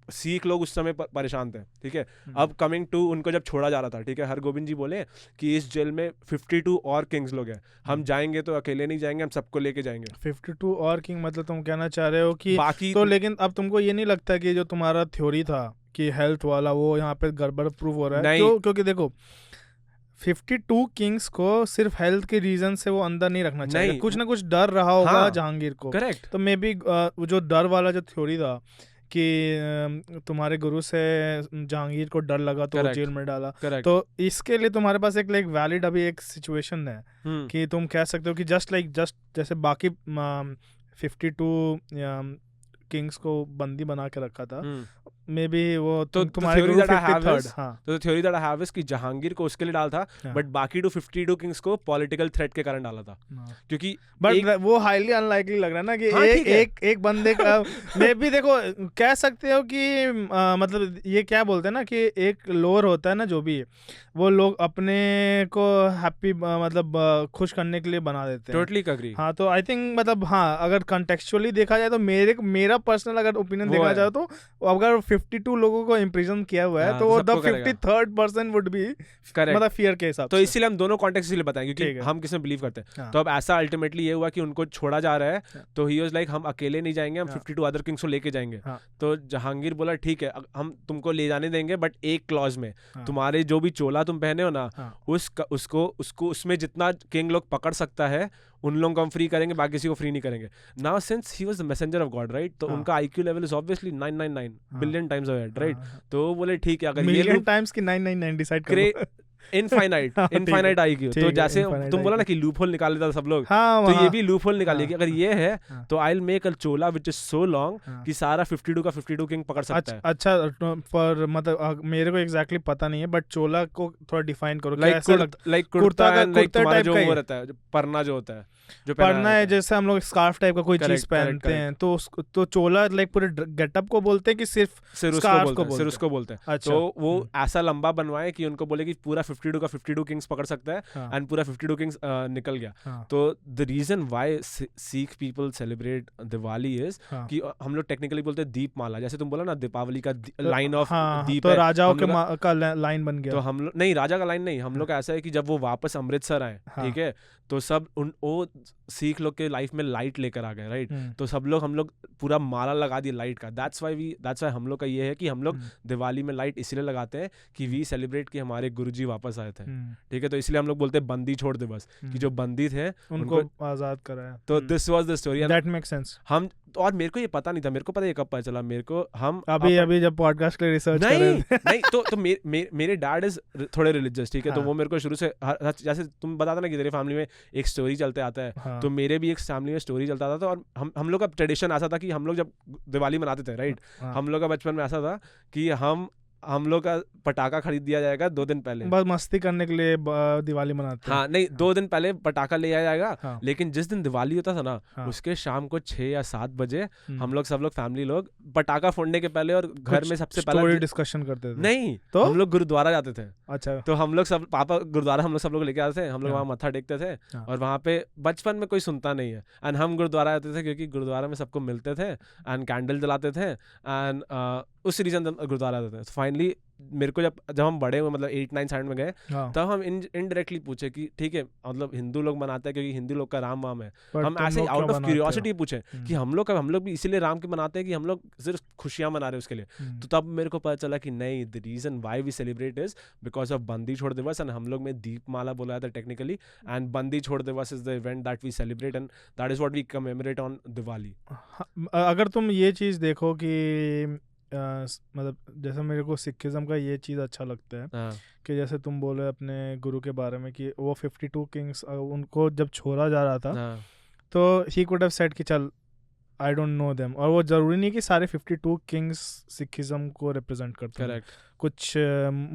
Speaker 1: सिख लोग उस समय परेशान थे, ठीक है। अब कमिंग टू उनको जब छोड़ा जा रहा था, ठीक है, हरगोबिंद जी बोले कि इस जेल में 52 और किंग्स लोग हैं, हम जाएंगे तो अकेले नहीं जाएंगे, हम सबको लेके जाएंगे।
Speaker 2: 52 और किंग, मतलब तुम कहना चाह रहे हो कि
Speaker 1: बाकी
Speaker 2: तो, लेकिन अब तुमको ये नहीं लगता कि जो तुम्हारा थ्योरी था कि हेल्थ वाला, वो यहाँ पे गड़बड़ प्रूव हो रहा है?
Speaker 1: नहीं,
Speaker 2: क्योंकि देखो 52 किंग्स को सिर्फ हेल्थ के रीजन से वो अंदर नहीं रखना चाहिए, कुछ ना कुछ डर रहा होगा
Speaker 1: हाँ,
Speaker 2: जहांगीर को।
Speaker 1: करेक्ट,
Speaker 2: तो मे बी जो डर वाला जो थ्योरी था कि तुम्हारे गुरु से जहांगीर को डर लगा तो वो जेल में डाला, तो इसके लिए तुम्हारे पास एक लाइक वैलिड अभी एक सिचुएशन है कि तुम कह सकते हो कि जस्ट जैसे बाकी 52 किंग्स को बंदी बना के रखा था, मे बी वो तुम्हारे गुरु 53rd, हाँ,
Speaker 1: तो theory that I have is कि जहांगीर को उसके लिए डाला था, बट बाकी 52 किंग्स को पॉलिटिकल थ्रेट के कारण डाला था, क्योंकि
Speaker 2: बट वो हाईली अनलाइकली लग रहा है ना कि
Speaker 1: हाँ,
Speaker 2: एक बंदे का मे बी देखो कह सकते हो कि मतलब ये क्या बोलते हैं ना कि एक लोअर होता है ना, जो भी वो लोग अपने को हैप्पी मतलब खुश करने के लिए बना देते हैं।
Speaker 1: Totally agree.
Speaker 2: हाँ, तो आई थिंक मतलब हाँ, अगर कॉन्टेक्चुअली देखा जाए तो मेरा पर्सनल अगर ओपिनियन देखा जाए तो अगर 52 लोगों को इम्प्रिजन किया हुआ है, तो वो the 53rd person would be मतलब फियर के हिसाब से।
Speaker 1: तो इसीलिए हम दोनों कॉन्टेक्स्ट इसलिए बताएं क्योंकि हम किसमें बिलीव करते हैं। तो अब ऐसा अल्टीमेटली ये हुआ कि उनको छोड़ा जा रहा है, तो ही वाज लाइक हम अकेले नहीं जाएंगे, हम 52 अदर किंग्स को लेके जाएंगे। तो जहांगीर बोला ठीक है, हम तुमको ले जाने देंगे, बट एक क्लॉज में तुम्हारे जो भी चोला तुम पहने हो ना, उसको उसमें जितना किंग लोग पकड़ सकता है उन लोगों को हम फ्री करेंगे, बाकी किसी को फ्री नहीं करेंगे। Now since he was the messenger of god, right, तो उनका IQ level is obviously 999 billion times ahead, right. तो बोले ठीक है, अगर ये
Speaker 2: मिलियन टाइम्स की 999 डिसाइड करो,
Speaker 1: इनफाइनाइट आईक्यू। तो जैसे तुम बोला ना कि लूप होल निकाल लेता सब लोग, तो ये भी लूप होल निकालेगी। अगर ये है तो I will make a Chola which is so long कि सारा 52 का 52 किंग पकड़ सकता है।
Speaker 2: अच्छा, पर मतलब मेरे को एग्जैक्टली पता नहीं है, बट चोला को थोड़ा डिफाइन करो, लाइक
Speaker 1: कुर्ता टाइप जो वो रहता है, परना जो होता है, जो
Speaker 2: पढ़ना है, जैसे हम लोग स्कार्फ टाइप का कोई चीज पहनते हैं, तो चोला लाइक पूरे गेटअप को बोलते हैं कि सिर्फ स्कार्फ को बोलते हैं। तो वो ऐसा लंबा बनवाए कि उनको बोले कि पूरा 52 का 52 किंग्स पकड़ सकता है, एंड पूरा 52 किंग्स निकल गया। तो the reason why Sikh people celebrate Diwali is कि हम लोग टेक्निकली बोलते हैं दीपमाला, जैसे तुम बोला ना दीपावली का लाइन ऑफ दीप, तो राजाओं का लाइन बन गया।
Speaker 1: तो हम लोग नहीं, राजा का लाइन नहीं, हम लोग का ऐसा है कि जब वो वापस अमृतसर आए, ठीक है, तो सब वो सिख लोग के लाइफ में लाइट लेकर आ गए, राइट। तो सब लोग हम लोग पूरा माला लगा दिया लाइट का। दैट्स व्हाई हम लोग का ये है कि हम लोग दिवाली में लाइट इसलिए लगाते हैं कि वी सेलिब्रेट कि हमारे गुरुजी वापस आए थे, ठीक है। तो इसलिए हम लोग बोलते हैं बंदी छोड़ दे बस, कि जो बंदी थे
Speaker 2: उनको आजाद कराया।
Speaker 1: तो this was the story,
Speaker 2: that makes sense.
Speaker 1: हम और मेरे को ये पता नहीं था, मेरे को पता ये कब पता चला मेरे को, हम
Speaker 2: अभी जब पॉडकास्ट के लिए रिसर्च कर रहे थे।
Speaker 1: नहीं तो मेरे डैड इज थोड़े रिलीजियस, ठीक है। तो वो मेरे को शुरू से जैसे तुम बताता ना कि तेरे फैमिली में एक स्टोरी चलते आता है, तो मेरे भी एक फैमिली में स्टोरी चलता था। तो और हम लोग का ट्रेडिशन ऐसा था कि हम लोग जब दिवाली मनाते थे, राइट, हम लोग का बचपन में ऐसा था कि हम लोग का पटाखा खरीद दिया जाएगा 2 दिन पहले,
Speaker 2: बस मस्ती करने के लिए दिवाली मनाते हैं।
Speaker 1: हाँ, नहीं 2 दिन पहले पटाखा ले आया जाएगा, लेकिन जिस दिन दिवाली होता था ना, उसके शाम को 6 या 7 बजे हम लोग सब लोग फैमिली लोग पटाखा फोड़ने के पहले और घर में सबसे पहले
Speaker 2: डिस्कशन करते थे।
Speaker 1: नहीं, तो हम लोग गुरुद्वारा जाते थे।
Speaker 2: अच्छा,
Speaker 1: तो हम लोग सब पापा गुरुद्वारा हम लोग सब लोग लेके आते थे, हम लोग वहाँ मत्था टेकते थे, और वहाँ पे बचपन में कोई सुनता नहीं है, एंड हम गुरुद्वारा जाते थे क्योंकि गुरुद्वारा में सबको मिलते थे एंड कैंडल जलाते थे, एंड उस रीजन गुरुद्वारा जाते हैं। फाइनली मेरे को जब हम बड़े हुए मतलब 8-9 साइड में गए तब हम इनडायरेक्टली पूछे कि ठीक है मतलब हिंदू लोग मनाते हैं क्योंकि हिंदू लोग का राम वाम है, हम ऐसे आउट ऑफ क्यूरियोसिटी पूछे कि हम लोग भी इसीलिए राम के मनाते हैं कि हम लोग सिर्फ खुशियां मना रहे हैं उसके लिए। तो तब मेरे को पता चला कि नहीं, the reason why we celebrate is because of Bandi Chhor दिवस, एंड हम लोग में दीपमाला बोला जाता है technically, and Bandi Chhor Divas is the event that we celebrate and that is what we commemorate on Diwali.
Speaker 2: अगर तुम ये चीज़ देखो कि मतलब जैसे मेरे को सिखिज़म का ये चीज़ अच्छा लगता है कि जैसे तुम बोले अपने गुरु के बारे में कि वो 52 किंग्स उनको जब छोड़ा जा रहा था तो ही कुड हैव सेड कि चल आई डोंट नो देम, और वो ज़रूरी नहीं कि सारे 52 किंग्स सिखिज़म को रिप्रेजेंट करते हैं। कुछ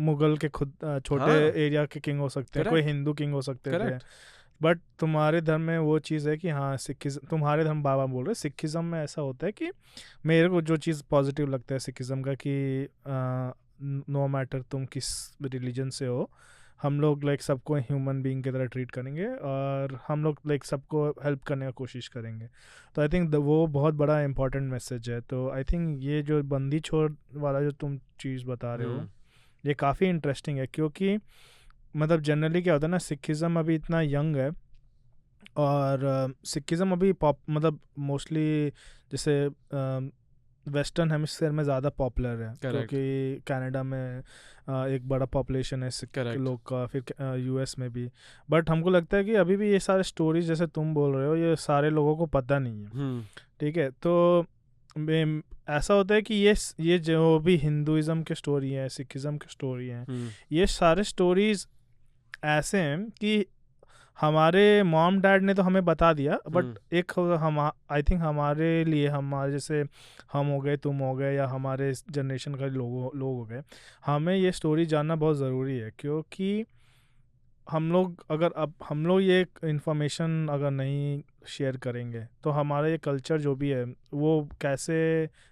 Speaker 2: मुगल के खुद छोटे एरिया के किंग हो सकते हैं, कोई हिंदू किंग हो सकते थे, बट तुम्हारे धर्म में वो चीज़ है कि हाँ सिखिज़म, तुम्हारे धर्म बाबा बोल रहे सिखिज़म में ऐसा होता है कि मेरे को जो चीज़ पॉजिटिव लगता है सिखिज़म का कि नो मैटर तुम किस रिलीजन से हो, हम लोग लाइक सबको ह्यूमन बीइंग की तरह ट्रीट करेंगे और हम लोग लाइक सबको हेल्प करने का कोशिश करेंगे। तो आई थिंक वो बहुत बड़ा इंपॉर्टेंट मैसेज है। तो आई थिंक ये जो बंदी छोड़ वाला जो तुम चीज़ बता रहे हो ये काफ़ी इंटरेस्टिंग है, क्योंकि मतलब जनरली क्या होता है ना, सिखिज़म अभी इतना यंग है और सिखिज़म अभी मतलब मोस्टली जैसे वेस्टर्न हेमिस्फीयर में ज़्यादा पॉपुलर है क्योंकि कनाडा में एक बड़ा पॉपुलेशन है सिख लोग का, फिर यूएस में भी। बट हमको लगता है कि अभी भी ये सारे स्टोरीज जैसे तुम बोल रहे हो ये सारे लोगों को पता नहीं है। ठीक है, तो ऐसा होता है कि ये जो भी हिंदुइज़म के स्टोरी है, सिखिज़म के स्टोरी हैं, ये सारे स्टोरीज ऐसे हैं कि हमारे मॉम डैड ने तो हमें बता दिया, बट एक हम आई थिंक हमारे लिए, हमारे जैसे हम हो गए, तुम हो गए, या हमारे जनरेशन का लोग हो गए, हमें ये स्टोरी जानना बहुत ज़रूरी है। क्योंकि हम लोग ये इंफॉर्मेशन अगर नहीं शेयर करेंगे तो हमारा ये कल्चर जो भी है वो कैसे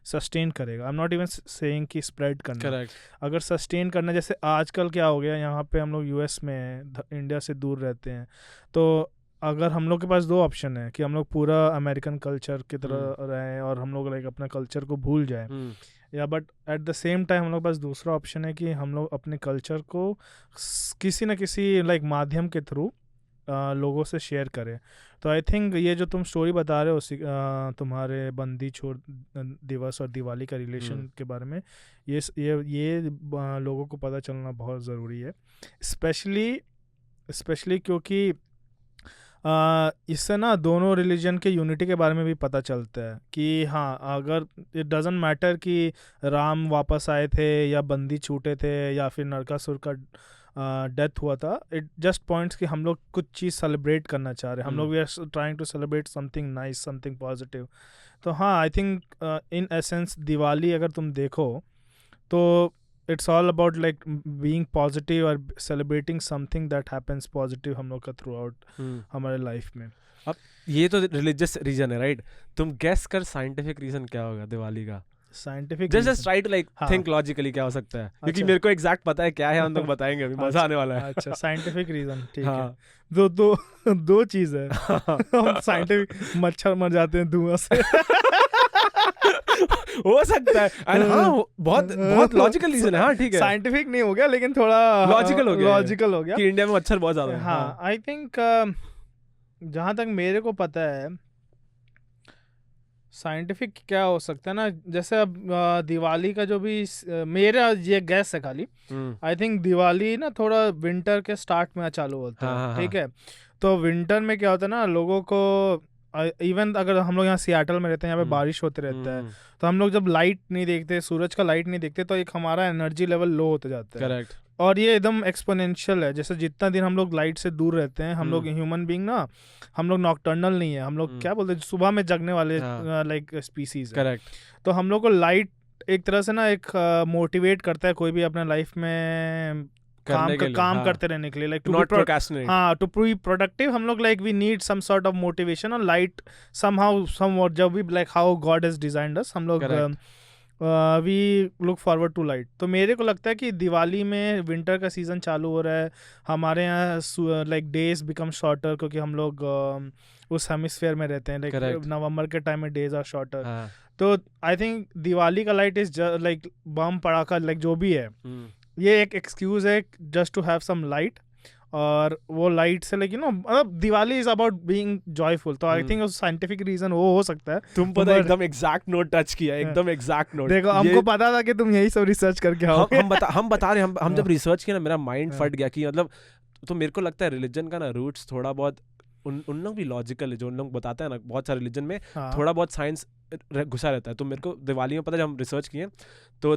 Speaker 2: सस्टेन करेगा। आई एम नॉट इवन सेइंग कि स्प्रेड करना, अगर सस्टेन करना, जैसे आजकल क्या हो गया, यहाँ पे हम लोग यूएस में हैं, इंडिया से दूर रहते हैं, तो अगर हम लोग के पास दो ऑप्शन है कि हम लोग पूरा अमेरिकन कल्चर की तरह रहें और हम लोग लाइक अपना कल्चर को भूल जाएं, या but at the same time हम लोग पास दूसरा ऑप्शन है कि हम लोग अपने कल्चर को किसी न किसी लाइक माध्यम के थ्रू लोगों से शेयर करें। तो आई थिंक ये जो तुम स्टोरी बता रहे हो तुम्हारे बंदी छोड़ दिवस और दिवाली का रिलेशन के बारे में, ये लोगों को पता चलना बहुत ज़रूरी है, स्पेशली क्योंकि इससे ना दोनों रिलीजन के यूनिटी के बारे में भी पता चलता है कि हाँ, अगर इट डजंट मैटर कि राम वापस आए थे या बंदी छूटे थे या फिर नरकासुर का डेथ हुआ था, इट जस्ट पॉइंट्स कि हम लोग कुछ चीज़ सेलिब्रेट करना चाह रहे हैं, हम लोग we are trying to celebrate something nice, something positive. तो हाँ, I think in essence Diwali अगर तुम देखो तो it's all about like being positive और celebrating something that happens positive हम लोग का throughout हमारे लाइफ में।
Speaker 1: अब ये तो रिलीजियस रीजन है, राइट? तुम गेस कर साइंटिफिक रीजन क्या होगा दिवाली का?
Speaker 2: Scientific
Speaker 1: just try to like think logically क्या हो सकता है, क्योंकि मेरे को एग्जैक्ट पता है क्या है, हम लोग बताएंगे अभी, मजा आने वाला है।
Speaker 2: अच्छा, साइंटिफिक रीजन, ठीक है। दो चीज है। हम साइंटिफिक मच्छर मर जाते हैं धुआं से
Speaker 1: हो सकता है, एंड हाँ बहुत लॉजिकल रीजन है। हाँ ठीक है,
Speaker 2: साइंटिफिक नहीं हो गया लेकिन थोड़ा लॉजिकल हो गया
Speaker 1: कि इंडिया में मच्छर बहुत ज्यादा है।
Speaker 2: हाँ, आई थिंक जहाँ तक मेरे को पता है साइंटिफिक क्या हो सकता है ना, जैसे अब दिवाली का जो भी मेरा ये गैस है खाली, आई थिंक दिवाली ना थोड़ा विंटर के स्टार्ट में चालू होता है। ठीक है, तो विंटर में क्या होता है ना, लोगों को इवन अगर हम लोग यहाँ सियाटल में रहते हैं, यहाँ पे बारिश होते रहता है, तो हम लोग जब लाइट नहीं देखते, सूरज का लाइट नहीं देखते, तो एक हमारा एनर्जी लेवल लो होते जाता है।
Speaker 1: करेक्ट। और
Speaker 2: ये एकदम एक्सपोनेंशियल है, जैसे जितना दिन हम लोग लाइट से दूर रहते हैं, हम लोग ह्यूमन बीइंग ना, हम लोग नॉकटर्नल नहीं है, हम लोग क्या बोलते हैं, सुबह में जगने वाले लाइक स्पीसीज है।
Speaker 1: करेक्ट।
Speaker 2: तो हम लोग को लाइट एक तरह से ना एक मोटिवेट करता है कोई भी अपना लाइफ में काम करते रहने के लिए, लाइक टू बी प्रोडक्टिव। हम लोग like we need some sort of motivation और लाइट समहाउ समव्हाट, जब भी like how god has designed us, हम लोग we look forward to light. तो मेरे को लगता है कि दिवाली में विंटर का सीजन चालू हो रहा है, हमारे यहाँ लाइक डेज बिकम शॉर्टर, क्योंकि हम लोग उस हेमिस्फीयर में रहते हैं, लाइक नवंबर के टाइम में डेज आर शॉर्टर। तो आई थिंक दिवाली का लाइट इज लाइक बम पड़ाका लाइक जो भी है, ये एक एक्सक्यूज है just to have some light, और वो लाइट से लाइक मतलब Diwali is about being joyful, तो आई थिंक साइंटिफिक रीजन वो हो सकता है।
Speaker 1: तुम पता एकदम एग्जैक्ट नोट टच किया, एकदम एग्जैक्ट नोट।
Speaker 2: देखो हमको पता था कि तुम यही सब रिसर्च करके आओगे।
Speaker 1: हम बता रहे, हम जब रिसर्च किया ना मेरा माइंड फट गया कि मतलब, तो मेरे को लगता है रिलीजन का ना रूट्स थोड़ा बहुत उन लोग भी लॉजिकल है, जो उन लोग बताते हैं ना, बहुत सारे रिलीजन में थोड़ा बहुत साइंस घुसा रहता है। तो मेरे को दिवाली में पता, जब हम रिसर्च किए तो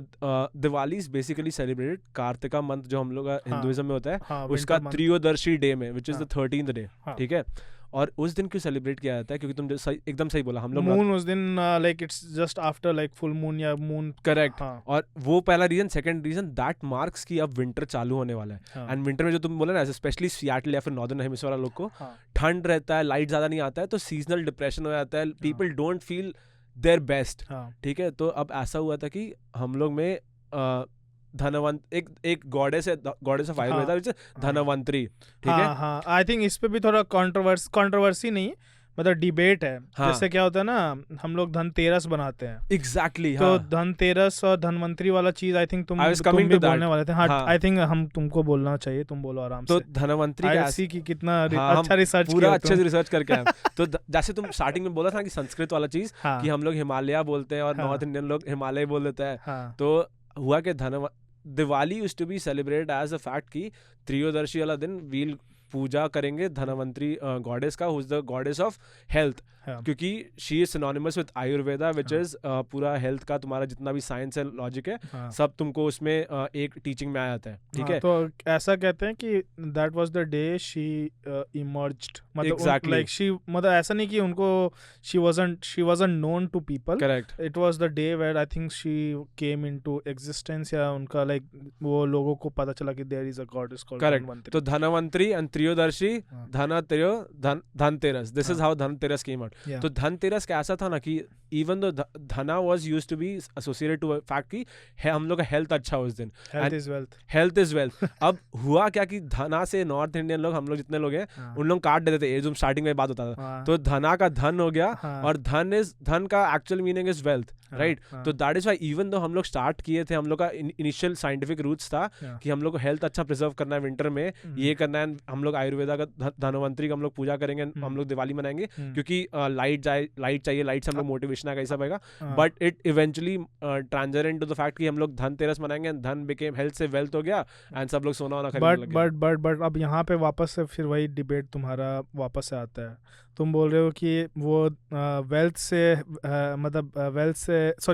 Speaker 1: Diwali is basically celebrated Kartika month जो हम लोग हिंदुइज्म में होता है, उसका त्रयोदशी डे में, which is the 13th day, ठीक है। और उस दिन क्यों सेलिब्रेट किया जाता है, क्योंकि तुम एकदम सही बोला, हम लोग
Speaker 2: मून उस दिन like it's just after like full moon या मून,
Speaker 1: करेक्ट। और वो पहला रीजन। सेकंड रीजन दैट मार्क्स कि अब विंटर चालू होने वाला है, एंड विंटर में जो तुम बोला ना, स्पेशली सियाटल या फिर नॉर्दर्न हेमिस्फीयर वाले लोग को ठंड रहता है, लाइट ज्यादा नहीं आता है, तो सीजनल डिप्रेशन हो जाता है, people don't feel their best, ठीक है। तो अब ऐसा हुआ था कि हम लोग में धनवंत एक गॉडेस ऑफ आयुर्वेदा विच धनवंतरी, ठीक है।
Speaker 2: हाँ आई थिंक इस पे भी थोड़ा कंट्रोवर्सी नहीं, मतलब डिबेट है। जैसे क्या होता है ना, हम लोग धनतेरस बनाते हैं,
Speaker 1: एग्जैक्टली,
Speaker 2: तो धनतेरस और धनवंतरी वाला चीज आई थिंक तुम भी बोलने वाले थे। आई थिंक हम तुमको बोलना चाहिए, तुम बोलो आराम से।
Speaker 1: तो धनवंतरी
Speaker 2: की कितना अच्छा रिसर्च,
Speaker 1: पूरा अच्छे से रिसर्च करके आए। तो जैसे तुम स्टार्टिंग में बोला था कि संस्कृत वाला चीज, कि हम लोग हिमालय बोलते हैं और नॉर्थ इंडियन लोग हिमालय बोल देते हैं। तो हुआ कि Diwali used to be celebrated as a fact कि त्रयोदशी वाला दिन वील पूजा करेंगे धनवंतरी गॉडेस का, who is the goddess of health, क्योंकि she is synonymous with Ayurveda which is पूरा हेल्थ का तुम्हारा जितना भी साइंस है, लॉजिक है, सब तुमको उसमें एक टीचिंग में आ जाता है, ठीक है।
Speaker 2: तो ऐसा कहते हैं कि that was the day she emerged, मतलब लाइक शी, मतलब ऐसा नहीं कि उनको she wasn't known to people,
Speaker 1: correct,
Speaker 2: it was the day where I think she came into existence, या उनका लाइक वो लोगों को पता चला कि there is a goddess called Dhanvantari.
Speaker 1: तो Dhanvantari and Trayodashi, Dhanteras, this is how Dhanteras came out. तो धनतेरस का ऐसा था ना कि even though Dhana was used to be associated to fact कि हम लोग का हेल्थ अच्छा उस दिन, हेल्थ इज वेल्थ। अब हुआ क्या कि धना से नॉर्थ इंडियन लोग, हम लोग जितने लोग हैं उन लोग काट देते थे, जो स्टार्टिंग में बात होता था। तो धना का धन हो गया, और धन का actual meaning is wealth, right. तो that is why even though हम लोग स्टार्ट किए थे, हम लोग का इनिशियल साइंटिफिक रूट्स था कि हम लोग को हेल्थ अच्छा प्रिजर्व करना है विंटर में, ये करना है, हम लोग आयुर्वेदा का धनवंतरी का हम लोग पूजा करेंगे, हम लोग दिवाली मनाएंगे, क्योंकि लाइट चाहिए, लाइट से हम लोग मोटिवेशन आएगा, सब आएगा। But it eventually transgendered into the fact कि हम लोग धनतेरस मनाएंगे, धन बिकेम हेल्थ से वेल्थ हो गया, एंड सब लोग सोना वाना खरीदने लगे।
Speaker 2: बट अब यहाँ पे वापस से फिर वही डिबेट तुम्हारा वापस से आता है। तुम बोल रहे हो कि वो वेल्थ से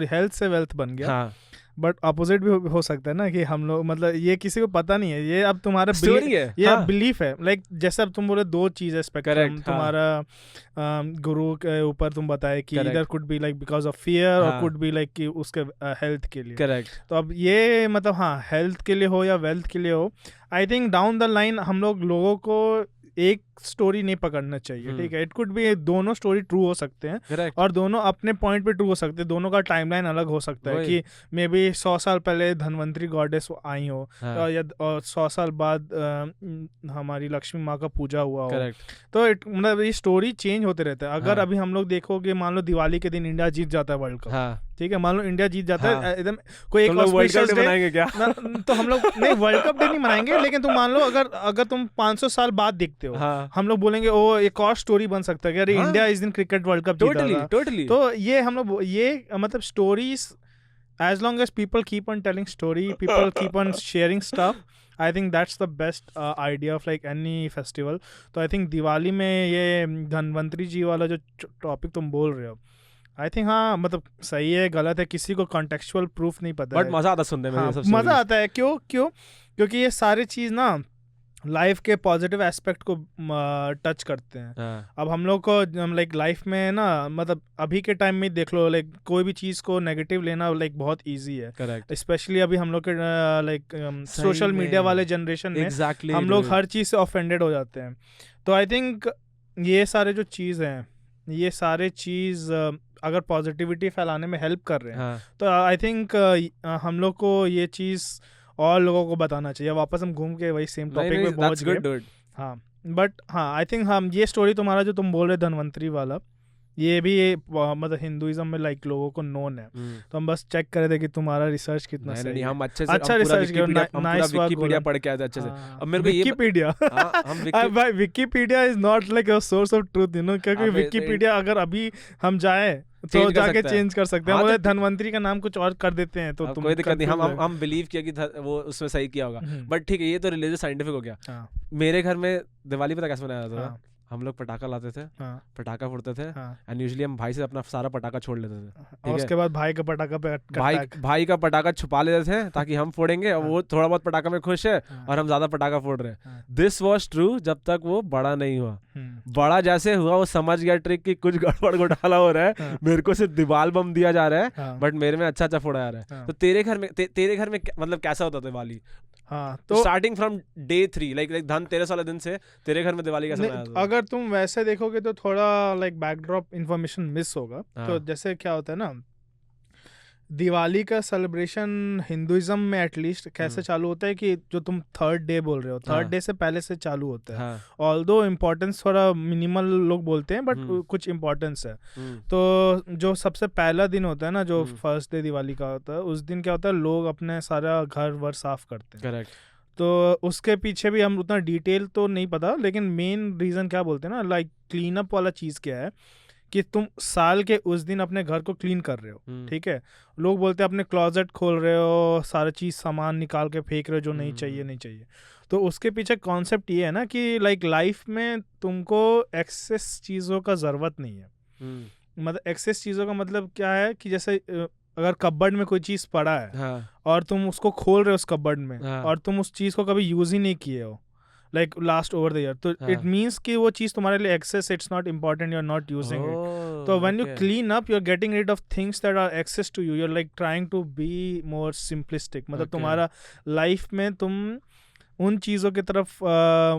Speaker 2: हेल्थ से वेल्थ बन गया, बट अपोजिट भी हो सकता है ना, कि हम लोग, मतलब ये किसी को पता नहीं है, ये अब तुम्हारा ये बिलीफ है। लाइक जैसे अब तुम बोले दो चीज है स्पेक्ट्रम, तुम्हारा गुरु के ऊपर तुम बताए कि इधर could be like because of fear, और कुड बी लाइक कि उसके हेल्थ के लिए,
Speaker 1: करेक्ट।
Speaker 2: तो अब ये मतलब हेल्थ के लिए हो या वेल्थ के लिए हो, I think down the line हम लोगों को एक स्टोरी नहीं पकड़ना चाहिए, ठीक है। इट कुड बी दोनों स्टोरी ट्रू हो सकते हैं,
Speaker 1: Correct.
Speaker 2: और दोनों अपने पॉइंट पे ट्रू हो सकते हैं, दोनों का टाइमलाइन अलग हो सकता है, कि मे बी 100 साल पहले धनवंतरी गॉडेस आई हो, या 100 साल बाद हमारी लक्ष्मी माँ का पूजा हुआ हो, तो मतलब ये स्टोरी चेंज होते रहते हैं। अगर अभी हम लोग देखोगे, मान लो दिवाली के दिन इंडिया जीत जाता है वर्ल्ड कप, ठीक है, मान लो इंडिया जीत जाता है, एकदम कोई एक
Speaker 1: ऑस्पिशियस डे मनाएंगे क्या?
Speaker 2: तो हम लोग नहीं वर्ल्ड कप डे नहीं मनाएंगे, लेकिन तुम मान लो अगर तुम 500 साल बाद देखते हो, हम लोग बोलेंगे ओ एक और स्टोरी बन सकता है कि अरे इंडिया इस दिन क्रिकेट वर्ल्ड कप जीता था।
Speaker 1: टोटली।
Speaker 2: तो ये हम लोग ये मतलब stories, as long as people keep on telling story, people keep on sharing stuff, I think that's the best idea of like any festival. तो आई थिंक दिवाली में ये धनवंतरी जी वाला जो टॉपिक तुम बोल रहे हो, आई थिंक मतलब सही है गलत है किसी को कॉन्टेक्चुअल प्रूफ नहीं पता,
Speaker 1: बट मजा आता सुनने में,
Speaker 2: मजा आता है। क्योंकि ये सारी चीज ना लाइफ के पॉजिटिव एस्पेक्ट को टच करते हैं। अब हम लोग को लाइक लाइफ में ना, मतलब अभी के टाइम में देख लो, लाइक कोई भी चीज को नेगेटिव लेना लाइक बहुत इजी है, स्पेशली अभी हम लोग के लाइक सोशल मीडिया वाले जनरेशन में हम लोग हर चीज से ऑफेंडेड हो जाते हैं। तो आई थिंक ये सारे जो चीज हैं, ये सारे चीज अगर पॉजिटिविटी फैलाने में हेल्प कर रहे हैं, तो आई थिंक हम लोग को ये चीज और लोगों को बताना चाहिए। वापस हम घूम के वही सेम टॉपिक में पहुंच गए। बट आई थिंक ये स्टोरी तुम्हारा जो तुम बोल रहे धनवंतरी वाला, ये भी मतलब हिंदुइज्म में लाइक लोगों को नोन है, तो हम बस चेक कर रहे थे कि तुम्हारा रिसर्च कितना सही
Speaker 1: नहीं,
Speaker 2: है।
Speaker 1: हम अच्छे से
Speaker 2: अच्छा रिसर्च किया, नाइस वर्क
Speaker 1: विकिपीडिया पढ़ के आए थे अच्छे से। अब मेरे को ये
Speaker 2: विकिपीडिया भाई Wikipedia is not like a source of truth, you know, क्योंकि विकिपीडिया अगर अभी हम जाए तो जाके चेंज कर सकते हैं।
Speaker 1: हाँ,
Speaker 2: मतलब धनवंतरी का नाम कुछ और कर देते हैं तो तुम
Speaker 1: कोई दिक्कत नहीं, हम बिलीव किया कि वो उसमें सही किया होगा, बट ठीक है, ये तो रिलीजियस साइंटिफिक हो गया। मेरे घर में दिवाली पता कैसे मनाया जाता था? हम लोग पटाखा लाते थे, पटाखा फोड़ते थे, एंड यूजुअली हम भाई से अपना सारा पटाखा छोड़ लेते थे।
Speaker 2: और उसके बाद भाई का पटाखा पे
Speaker 1: भाई का पटाखा छुपा लेते थे ताकि हम फोड़ेंगे, और वो थोड़ा बहुत पटाखा में खुश है और हम ज्यादा पटाखा फोड़ रहे हैं। दिस वाज ट्रू जब तक वो बड़ा नहीं हुआ। बड़ा जैसे हुआ वो समझ गया ट्रिक की कुछ गड़बड़ घोटाला हो रहा है, मेरे को सिर्फ दीवाल बम दिया जा रहा है, बट मेरे में अच्छा फोड़ा जा रहा है। तो तेरे घर में मतलब कैसा होता दिवाली?
Speaker 2: हाँ,
Speaker 1: तो starting from day 3 like Dhanteras वाले दिन से तेरे घर में दिवाली कैसे मनाया जाता है?
Speaker 2: अगर तुम वैसे देखोगे तो थोड़ा लाइक बैकड्रॉप इंफॉर्मेशन मिस होगा। तो जैसे क्या होता है ना, दिवाली का सेलिब्रेशन हिंदुइज्म में एटलीस्ट कैसे चालू होता है कि जो तुम थर्ड डे बोल रहे हो, थर्ड डे से पहले से चालू होता है। ऑल्दो इम्पोर्टेंस थोड़ा मिनिमल लोग बोलते हैं, बट कुछ इम्पोर्टेंस है। तो जो सबसे पहला दिन होता है ना, जो फर्स्ट डे दिवाली का होता है, उस दिन क्या होता है, लोग अपने सारा घर वर साफ करते हैं।
Speaker 1: करेक्ट।
Speaker 2: तो उसके पीछे भी हम उतना डिटेल तो नहीं पता, लेकिन मेन रीज़न क्या बोलते हैं ना, लाइक क्लीन अप वाला चीज़ क्या है कि तुम साल के उस दिन अपने घर को क्लीन कर रहे हो, ठीक है। लोग बोलते हैं अपने क्लोजेट खोल रहे हो, सारा चीज़ सामान निकाल के फेंक रहे हो जो नहीं चाहिए। तो उसके पीछे कॉन्सेप्ट ये है ना कि लाइक लाइफ में तुमको एक्सेस चीज़ों का ज़रूरत नहीं है। मतलब एक्सेस चीज़ों का मतलब क्या है कि जैसे अगर कबर्ड में कोई चीज़ पड़ा है और तुम उसको खोल रहे हो उस कबर्ड में, और तुम उस चीज़ को कभी यूज़ ही नहीं किए हो, like last over the year, तो इट मीन्स कि वो चीज़ तुम्हारे लिए excess, it's not important, you are not using it. तो when you clean up, you are getting rid of things that are excess to you, you are like trying to be more simplistic. मतलब तुम्हारा life में तुम उन चीज़ों की तरफ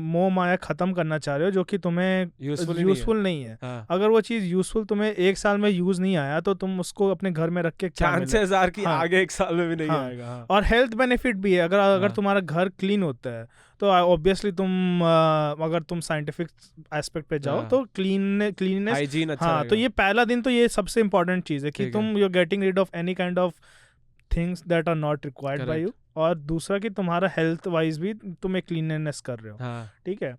Speaker 2: मोह माया ख़त्म करना चाह रहे हो जो कि तुम्हें यूजफुल नहीं है। अगर वो चीज़ यूजफुल तुम्हें एक साल में यूज़ नहीं आया तो तुम उसको अपने घर में रख के
Speaker 1: चांसेस आर कि आगे एक साल में भी नहीं आएगा।
Speaker 2: और हेल्थ बेनिफिट भी है, अगर तुम्हारा घर क्लीन होता है तो ऑब्वियसली तुम अगर तुम साइंटिफिक एस्पेक्ट पे जाओ तो क्लीननेस,
Speaker 1: हाइजीन अच्छा
Speaker 2: हाँ, तो ये पहला दिन तो ये सबसे इम्पोर्टेंट चीज़ है कि तुम you are getting rid of any kind of things that are not required by you, और दूसरा कि तुम्हारा हेल्थ वाइज भी तुम एक क्लीननेस कर रहे हो, ठीक है।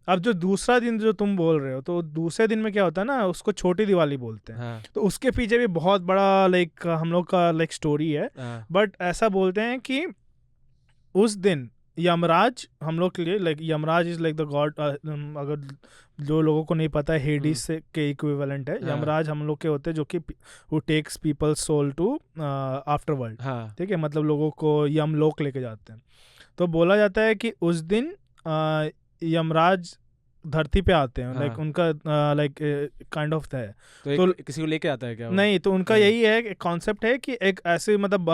Speaker 2: अब जो दूसरा दिन जो तुम बोल रहे हो, तो दूसरे दिन में क्या होता है ना, उसको छोटी दिवाली बोलते हैं। तो उसके पीछे भी बहुत बड़ा लाइक हम लोग का लाइक स्टोरी है। बट ऐसा बोलते हैं कि उस दिन यमराज हम लोग के लिए, like Yamraj is like the God, अगर जो लोगों को नहीं पता है, हेडिस से के इक्विवेलेंट है। यमराज हम लोग के होते हैं जो कि who takes peoples soul to after world, ठीक है, मतलब लोगों को यमलोक लेके जाते हैं। तो बोला जाता है कि उस दिन यमराज धरती पे आते हैं, लाइक उनका लाइक काइंड ऑफ है,
Speaker 1: तो किसी को लेके आता है क्या?
Speaker 2: नहीं, तो उनका यही है, कॉन्सेप्ट है कि एक ऐसे मतलब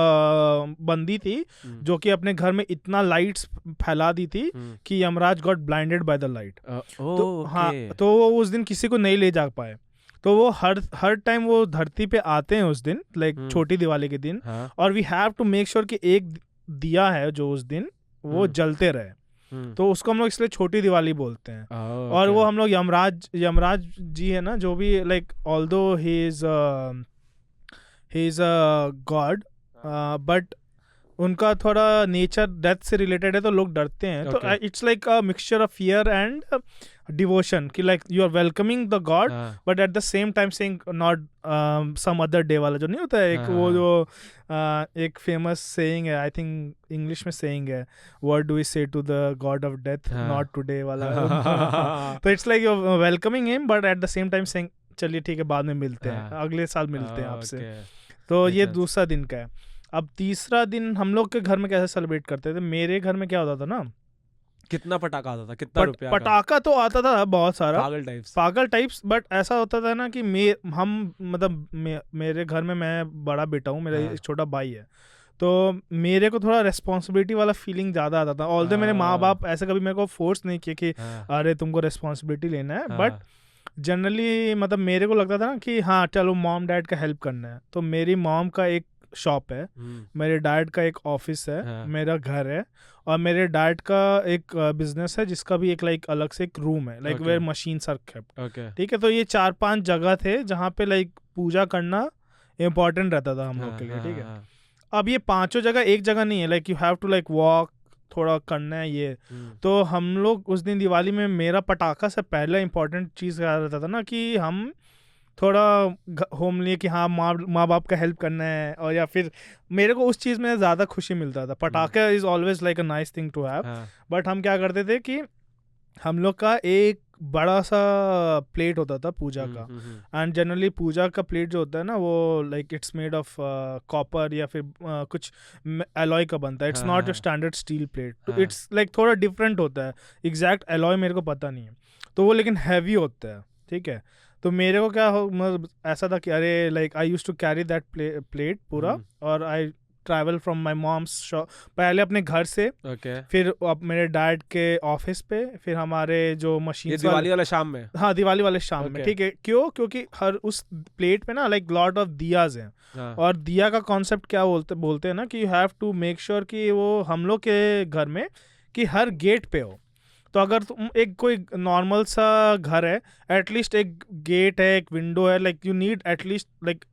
Speaker 2: बंदी थी जो कि अपने घर में इतना लाइट्स फैला दी थी कि Yamraj got blinded by the light. तो हाँ, तो वो उस दिन किसी को नहीं ले जा पाए। तो वो हर टाइम वो धरती पे आते हैं उस दिन, लाइक छोटी दिवाली के दिन, और we have to make sure कि एक दिया है जो उस दिन वो जलते रहे। तो उसको हम लोग इसलिए छोटी दिवाली बोलते हैं। और वो हम लोग यमराज जी है ना, जो भी like although he is a God, but उनका थोड़ा नेचर डेथ से रिलेटेड है, तो लोग डरते हैं। तो it's like a mixture of fear and devotion कि like you are welcoming the god, but at the same time saying not some other day वाला जो नहीं होता है, एक वो जो एक फेमस सेइंग है, आई थिंक इंग्लिश में सेइंग है, what do we say to the god of death, not today वाला। तो it's like you are welcoming him, but at the same time saying चलिए ठीक है, बाद में मिलते हैं, अगले साल मिलते हैं आपसे। तो ये दूसरा दिन का है। अब तीसरा दिन हम लोग के घर में कैसे सेलिब्रेट करते थे, मेरे घर में क्या होता था ना,
Speaker 1: कितना पटाखा आता था, कितना रुपया
Speaker 2: पटाखा तो आता था बहुत सारा,
Speaker 1: पागल टाइप्स।
Speaker 2: बट ऐसा होता था ना कि मेरे घर में मैं बड़ा बेटा हूँ, मेरा एक छोटा भाई है, तो मेरे को थोड़ा रेस्पॉन्सिबिलिटी वाला फीलिंग ज़्यादा आता था। ऑल्दो मेरे माँ बाप ऐसे कभी मेरे को फोर्स नहीं किए कि अरे तुमको रेस्पॉन्सिबिलिटी लेना है, बट जनरली मतलब मेरे को लगता था ना कि हाँ चलो मॉम डैड का हेल्प करना है। तो मेरी मॉम का एक शॉप है, मेरे डैड का एक ऑफिस है, मेरा घर है, और मेरे डैड का एक बिजनेस है जिसका भी एक लाइक अलग से एक रूम है, like where machines are kept. ठीक है, तो ये 4-5 जगह थे जहाँ पे लाइक पूजा करना इम्पोर्टेंट रहता था हम लोग के लिए। ठीक है, अब ये 5 जगह एक जगह नहीं है, like you have to like walk, थोड़ा करना है ये। तो हम लोग उस दिन दिवाली में, मेरा पटाखा से पहले इम्पोर्टेंट चीज़ क्या रहता था ना कि हम थोड़ा होमली कि हाँ माँ बाप का हेल्प करना है, और या फिर मेरे को उस चीज़ में ज़्यादा खुशी मिलता था। पटाखा is always like a nice thing to have, but हम क्या करते थे कि हम लोग का एक बड़ा सा प्लेट होता था पूजा का, एंड जनरली पूजा का प्लेट जो होता है ना वो like it's made of copper या फिर कुछ एलॉय का बनता है, it's not your standard steel plate, तो इट्स लाइक थोड़ा डिफरेंट होता है, एग्जैक्ट एलॉय मेरे को पता नहीं है, तो वो लेकिन हैवी होता है। ठीक है, तो मेरे को क्या हो मतलब ऐसा था कि अरे like I used to carry that plate पूरा, और I travel from my mom's shop, पहले अपने घर से, फिर अब मेरे डैड के ऑफिस पे, फिर हमारे जो मशीन,
Speaker 1: दिवाली वाले शाम में,
Speaker 2: हाँ दिवाली वाले शाम में। ठीक है, क्यों? क्योंकि हर उस प्लेट पे ना लाइक लॉट ऑफ दियाज हैं, और दिया का कॉन्सेप्ट क्या बोलते हैं ना कि you have to make sure कि वो हम लोग के घर में कि हर गेट पे हो। तो अगर तुम एक कोई नॉर्मल सा घर है, एटलीस्ट एक गेट है, एक विंडो है, like you need at least like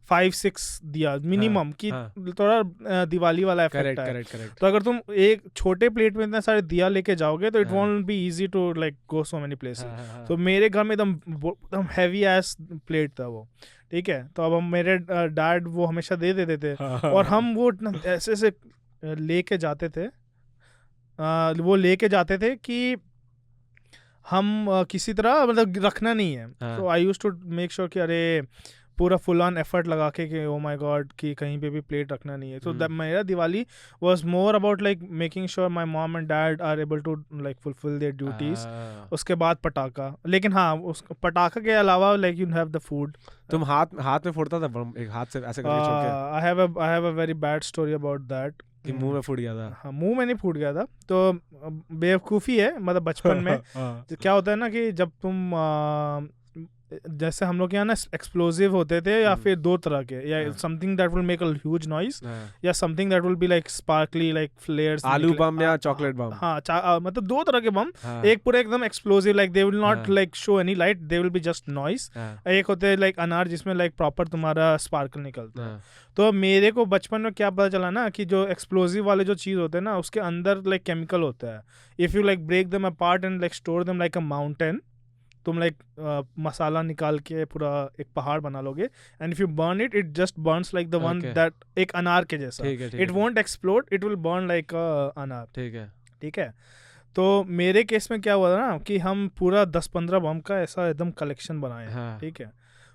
Speaker 2: 5-6 दिया मिनिमम, कि थोड़ा दिवाली वाला इफेक्ट है। तो अगर तुम एक छोटे प्लेट में इतने सारे दिया लेके जाओगे तो it won't be easy to like go so many places. तो मेरे घर में एकदम हैवी एस प्लेट था वो। ठीक है, तो अब हम मेरे डैड वो हमेशा दे देते थे, और हम वो ऐसे से लेके जाते थे, वो लेके जाते थे कि हम किसी तरह मतलब रखना नहीं है। तो I used to make sure कि अरे पूरा फुल ऑन एफर्ट लगा के कि ओ माय गॉड कि कहीं पे भी प्लेट रखना नहीं है। तो मेरा Diwali was more about like making sure my mom and dad are able to like fulfil their duties. उसके बाद पटाखा, लेकिन हाँ उस पटाखा के अलावा like you have the food.
Speaker 1: तुम हाथ में फोड़ता था एक हाथ से ऐसे करके छोड़ के?
Speaker 2: I have a very bad story about that
Speaker 1: कि मुंह में फूट गया था।
Speaker 2: हाँ, मुंह में नहीं फूट गया था, तो बेवकूफ़ी है मतलब बचपन में क्या होता है ना कि जब तुम जैसे हम लोग के यहाँ ना एक्सप्लोजिव होते थे, या फिर 2 तरह के, या something that will make a huge noise, या something that will be like sparkly like flares, आलू बम या चॉकलेट बम। हाँ मतलब 2 तरह के बम, एक पूरा एकदम explosive like they will not like show any light, they will be just noise. एक होते हैं लाइक अनार जिसमें लाइक प्रॉपर तुम्हारा स्पार्कल निकलता है। तो मेरे को बचपन में क्या पता चला ना कि जो एक्सप्लोजिव वाले जो चीज़ होते हैं ना उसके अंदर लाइक केमिकल होता है। If you like break them apart and like store them like a mountain, तुम लाइक मसाला निकाल के पूरा एक पहाड़ बना लोगे, and if you burn it, it just burns like the one that एक अनार के जैसा, it won't explode, it will burn like अनार। ठीक है, तो मेरे केस में क्या हुआ था ना कि हम पूरा 10-15 बम का ऐसा एकदम कलेक्शन बनाए। ठीक है,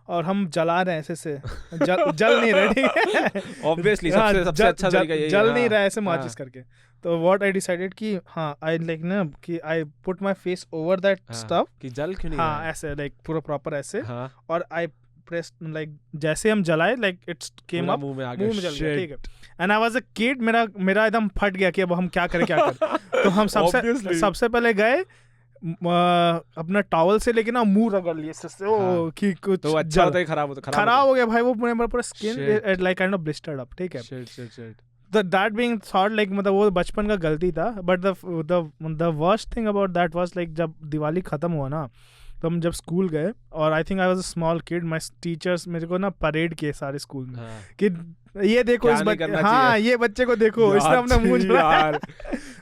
Speaker 2: और हम जला रहे हैं ऐसे से जल नहीं रहे। ठीक है,
Speaker 1: ऑब्वियसली सबसे अच्छा तरीका यही है,
Speaker 2: जल नहीं रहा है ऐसे माचिस करके। तो व्हाट आई डिसाइडेड कि हाँ आई लाइक ना कि I put my face over that stuff
Speaker 1: कि जल क्यों नहीं,
Speaker 2: हाँ ऐसे लाइक पूरा प्रॉपर ऐसे, और आई प्रेस लाइक जैसे हम जलाए लाइक इट्स केम अप मुंह में जल गया। ठीक है, and I was a kid, मेरा एकदम फट गया कि अब हम क्या करें। तो हम सबसे पहले गए अपना टॉवल से लेके ना मुंह रगड़ लिए कि कुछ
Speaker 1: तो अच्छा होता है,
Speaker 2: खराब हो गया भाई, वो पूरा skin like kind of blistered up. ठीक है, that being thought like मतलब वो बचपन का गलती था, but the worst thing about that was like जब दिवाली खत्म हुआ ना तो हम जब स्कूल गए, और I think I was a small kid, my teachers मेरे को ना परेड किए सारे स्कूल में कि ये देखो इस ये बच्चे को देखो, इसने अपना मुंह जलाया।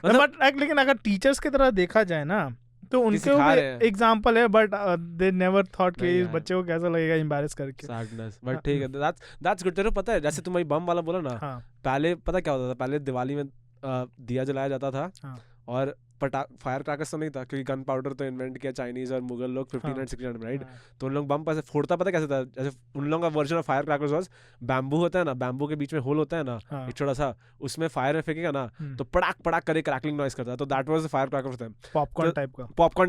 Speaker 2: बट लेकिन अगर टीचर्स की तरह देखा जाए ना तो उनके एग्जाम्पल है, बट दे नेवर थॉट कि इस बच्चे को कैसा लगेगा एम्बैरेस करके।
Speaker 1: बट ठीक है, दैट्स गुड। तेरे पता है जैसे तुम बम वाला बोला ना, पहले पता क्या होता था, पहले दिवाली में दिया जलाया जाता था, और फायर क्रैकर्स तो नहीं था क्योंकि गन पाउडर तो इन्वेंट किया चाइनीज और मुगल लोग 1500 में, राइट? तो उन लोग बम पर फोड़ता पता कैसे था, जैसे उन लोगों का version of fire crackers was bamboo होता है ना, बैम्बू के बीच में होल होता है ना, एक छोटा सा, उसमें फायर में फेंकेगा ना तो पड़ाक पड़ाक करे क्रैकलिंग नॉइज करता है। तो that was the fire cracker for them, popcorn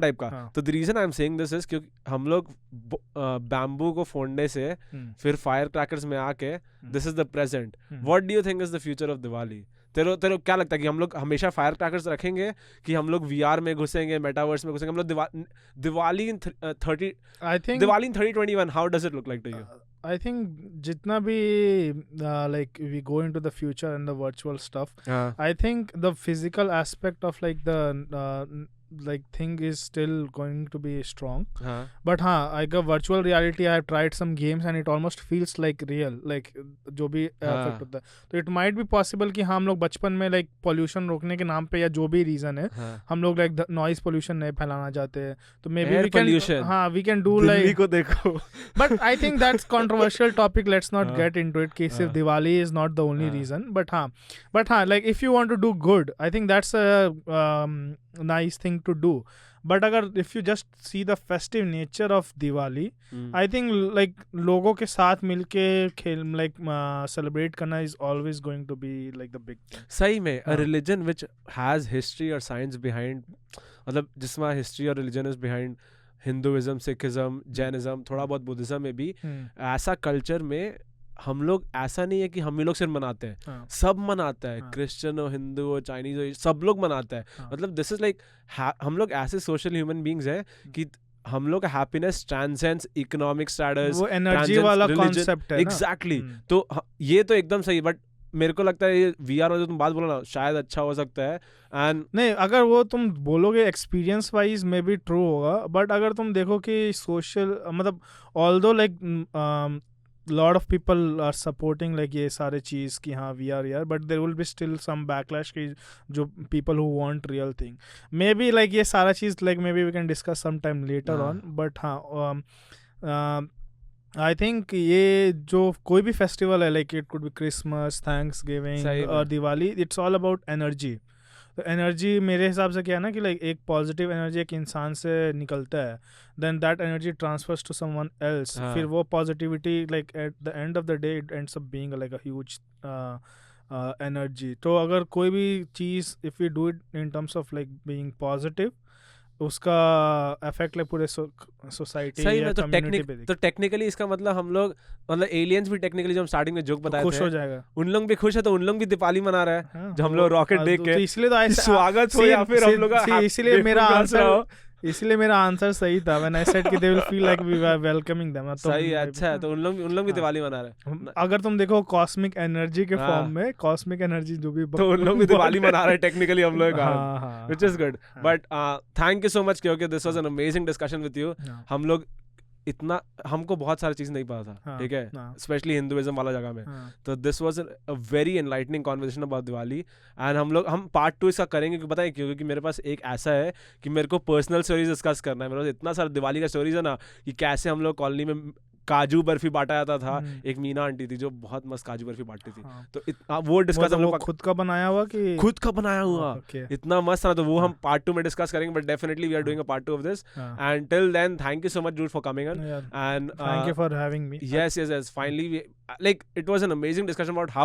Speaker 1: type का। तो the reason I am saying this is क्योंकि हम लोग बैम्बू को फोड़ने से फिर फायर क्रैकर्स में आके this is the present. What do you think is the future of Diwali? तेरे क्या लगता है कि हम लोग हमेशा फायर क्रैकर्स रखेंगे कि हम लोग VR में घुसेंगे, मेटावर्स में घुसेंगे? हम लोग Diwali in 3021, how does it look like to you?
Speaker 2: I think जितना भी like we go into the future and the virtual stuff,
Speaker 1: हाँ
Speaker 2: I think the physical aspect of like the like thing is still going to be strong.
Speaker 1: हाँ
Speaker 2: But हाँ, like a virtual reality, I have tried some games and it almost feels like real, like जो भी effect होता है. तो it might be possible कि हम लोग बचपन में like pollution रोकने के नाम पे या जो भी reason है,
Speaker 1: हाँ
Speaker 2: हम लोग like noise pollution नहीं फैलाना चाहते हैं. तो maybe
Speaker 1: Air
Speaker 2: we can,
Speaker 1: pollution.
Speaker 2: हाँ, we can do
Speaker 1: Delhi
Speaker 2: like.
Speaker 1: को देखो
Speaker 2: But I think that's controversial topic. Let's not
Speaker 1: हाँ,
Speaker 2: get into it. कि सिर्फ
Speaker 1: हाँ,
Speaker 2: Diwali is not the only
Speaker 1: हाँ,
Speaker 2: reason. But हाँ, like if you want to do good, I think that's a nice thing to do. But अगर if you just see the festive nature of Diwali, I think like लोगों के साथ मिलके खेल like celebrate करना is always going to be like the big thing.
Speaker 1: सही में a
Speaker 2: हाँ.
Speaker 1: religion which has history or science behind, मतलब जिसमें history और religion is behind Hinduism, Sikhism, Jainism, थोड़ा बहुत Buddhism में भी ऐसा culture में हम लोग ऐसा नहीं है कि हम ही लोग सिर्फ मनाते हैं,
Speaker 2: हाँ.
Speaker 1: सब मनाता है,
Speaker 2: हाँ.
Speaker 1: क्रिश्चियन हो, हिंदू हो, चाइनीज हो, सब लोग मनाता है.
Speaker 2: हाँ.
Speaker 1: मतलब दिस इज लाइक हम लोग ऐसे सोशल ह्यूमन बीइंग्स हैं कि हम लोग का हैप्पीनेस ट्रांसेंड्स इकोनॉमिक स्टेटस,
Speaker 2: वो एनर्जी वाला कॉन्सेप्ट है ना.
Speaker 1: एग्जैक्टली. तो ये तो एकदम सही, बट मेरे को लगता है ये VR जो तुम बात बोला ना शायद अच्छा हो सकता है. एंड
Speaker 2: नहीं, अगर वो तुम बोलोगे experience wise may be true होगा, बट अगर तुम देखो कि सोशल मतलब although like lot of people are supporting like ये सारे चीज़ कि हाँ VR यार, but there will be still some backlash कि जो people who want real thing, maybe like ये सारा चीज़ like maybe we can discuss sometime later on. But हाँ I think ये जो कोई भी festival है, like it could be Christmas, Thanksgiving और Diwali, it's all about energy. तो एनर्जी मेरे हिसाब से क्या है ना कि लाइक एक पॉजिटिव एनर्जी एक इंसान से निकलता है, then that energy transfers to someone else. फिर वो positivity like at the end of the day it ends up being like a huge energy. तो अगर कोई भी चीज़ if you do it in terms of like being positive, उसका effect like पूरे society या कम्युनिटी पे.
Speaker 1: तो टेक्निकली इसका मतलब हम लोग मतलब एलियंस भी टेक्निकली जो हम स्टार्टिंग में जोक बताए
Speaker 2: खुश
Speaker 1: थे
Speaker 2: हो जाएगा,
Speaker 1: उन लोग भी खुश है, तो उन लोग भी दिवाली मना रहा है.
Speaker 2: हाँ,
Speaker 1: जो हम लोग रॉकेट देख के
Speaker 2: इसलिए तो
Speaker 1: स्वागत हो या फिर हम लोग का इसलिए
Speaker 2: मेरा आंसर सही था व्हेन आई सेड कि they will feel like we are welcoming them. तो
Speaker 1: सही है, अच्छा है. तो उन लोग भी दिवाली मना रहे हैं.
Speaker 2: अगर तुम देखो कॉस्मिक एनर्जी के फॉर्म में, कॉस्मिक एनर्जी जो भी,
Speaker 1: तो उन लोग भी दिवाली मना रहे हैं टेक्निकली हम लोग का, which is good. But thank you so much क्योंकि this was an amazing discussion with you. हम लोग इतना हमको बहुत सारी चीज नहीं पता था, ठीक है, स्पेशली हिंदुइज्म वाला जगह में. तो this was a very enlightening conversation about Diwali. And हम पार्ट 2 इसका करेंगे क्योंकि बताएं क्यों, क्योंकि मेरे पास एक ऐसा है कि मेरे को पर्सनल स्टोरीज डिस्कस करना है. मेरे पास इतना सारा दिवाली का स्टोरीज है ना कि कैसे हम लोग कॉलोनी में काजू बर्फी बांटा जाता था. एक मीना आंटी थी जो बहुत मस्त काजू बर्फी बांटती थी. तो वो डिस्कस हम लोग
Speaker 2: खुद का बनाया हुआ कि
Speaker 1: खुद का बनाया हुआ इतना मस्त था. तो वो हम पार्ट 2 में डिस्कस करेंगे, but definitely we are doing a part 2 of this. And till then thank you so much dude for coming in and
Speaker 2: thank you for having me.
Speaker 1: Yes finally like it was an amazing discussion about how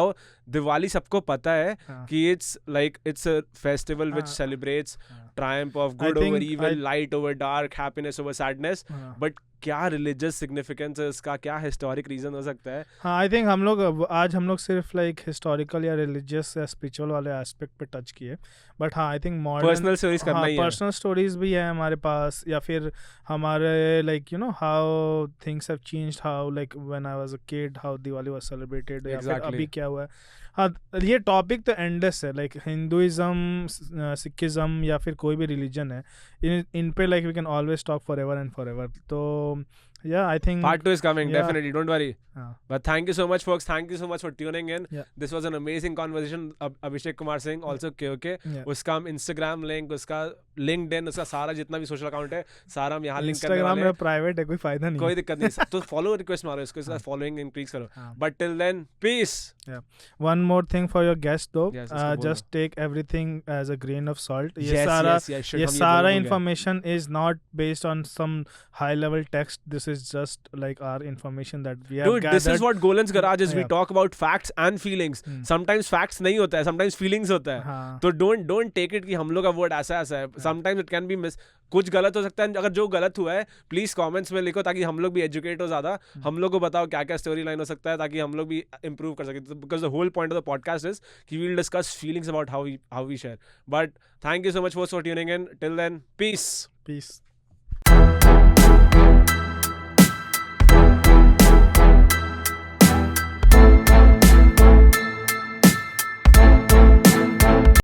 Speaker 1: Diwali सबको पता है कि it's a festival which celebrates triumph of good over evil, light over dark, happiness over sadness. But क्या religious significance है इसका, क्या historic reason हो सकता है?
Speaker 2: हाँ, आई थिंक आज हम लोग सिर्फ लाइक हिस्टोरिकल या रिलीजियस या स्पिरिचुअल वाले एस्पेक्ट पे टच किए. बट हाँ, I think modern
Speaker 1: personal stories करना ही है.
Speaker 2: पर्सनल स्टोरीज भी है हमारे पास, या फिर हमारे like you know how things have changed, how like when I was a kid how Diwali was celebrated, या फिर अभी क्या हुआ है. हाँ, ये टॉपिक तो एंडलेस है. लाइक हिंदुइज्म, सिखिज्म या फिर कोई भी रिलीजन है, इन पे like we can always talk forever and forever. तो yeah, I think
Speaker 1: part 2 is coming, definitely, don't worry.
Speaker 2: But
Speaker 1: thank you so much folks, thank you so much for tuning in. This was an amazing conversation. Abhishek Kumar Singh, also KOK. उसका हम Instagram link, उसका LinkedIn, उसका सारा जितना भी social account है सारा हम यहाँ लिंक करने वाले हैं.
Speaker 2: Instagram में प्राइवेट है, कोई फायदा नहीं,
Speaker 1: कोई दिक्कत नहीं. तो फॉलो रिक्वेस्ट मारो इसको, इसका फॉलोइंग इंक्रीज करो. But till then, peace.
Speaker 2: One more thing for your guest though, just take everything as a grain of salt. ये सारा information is not based on some high level text. This is just like our information that we have gathered.
Speaker 1: This is what Golan's Garage is. We talk about facts and feelings. Sometimes facts नहीं होता है, sometimes feelings होता है. तो don't take it कि हम लोग का word ऐसा है. Sometimes it can be कुछ गलत हो सकता है. अगर जो गलत हुआ है प्लीज कमेंट्स में लिखो ताकि हम लोग भी एजुकेट हो ज्यादा. हम लोग को बताओ क्या क्या स्टोरी लाइन हो सकता है ताकि हम लोग भी इंप्रूव कर सके. Because the whole point of the podcast is कि we will discuss feelings about how we share. But thank you so much for tuning in. Till then, piece.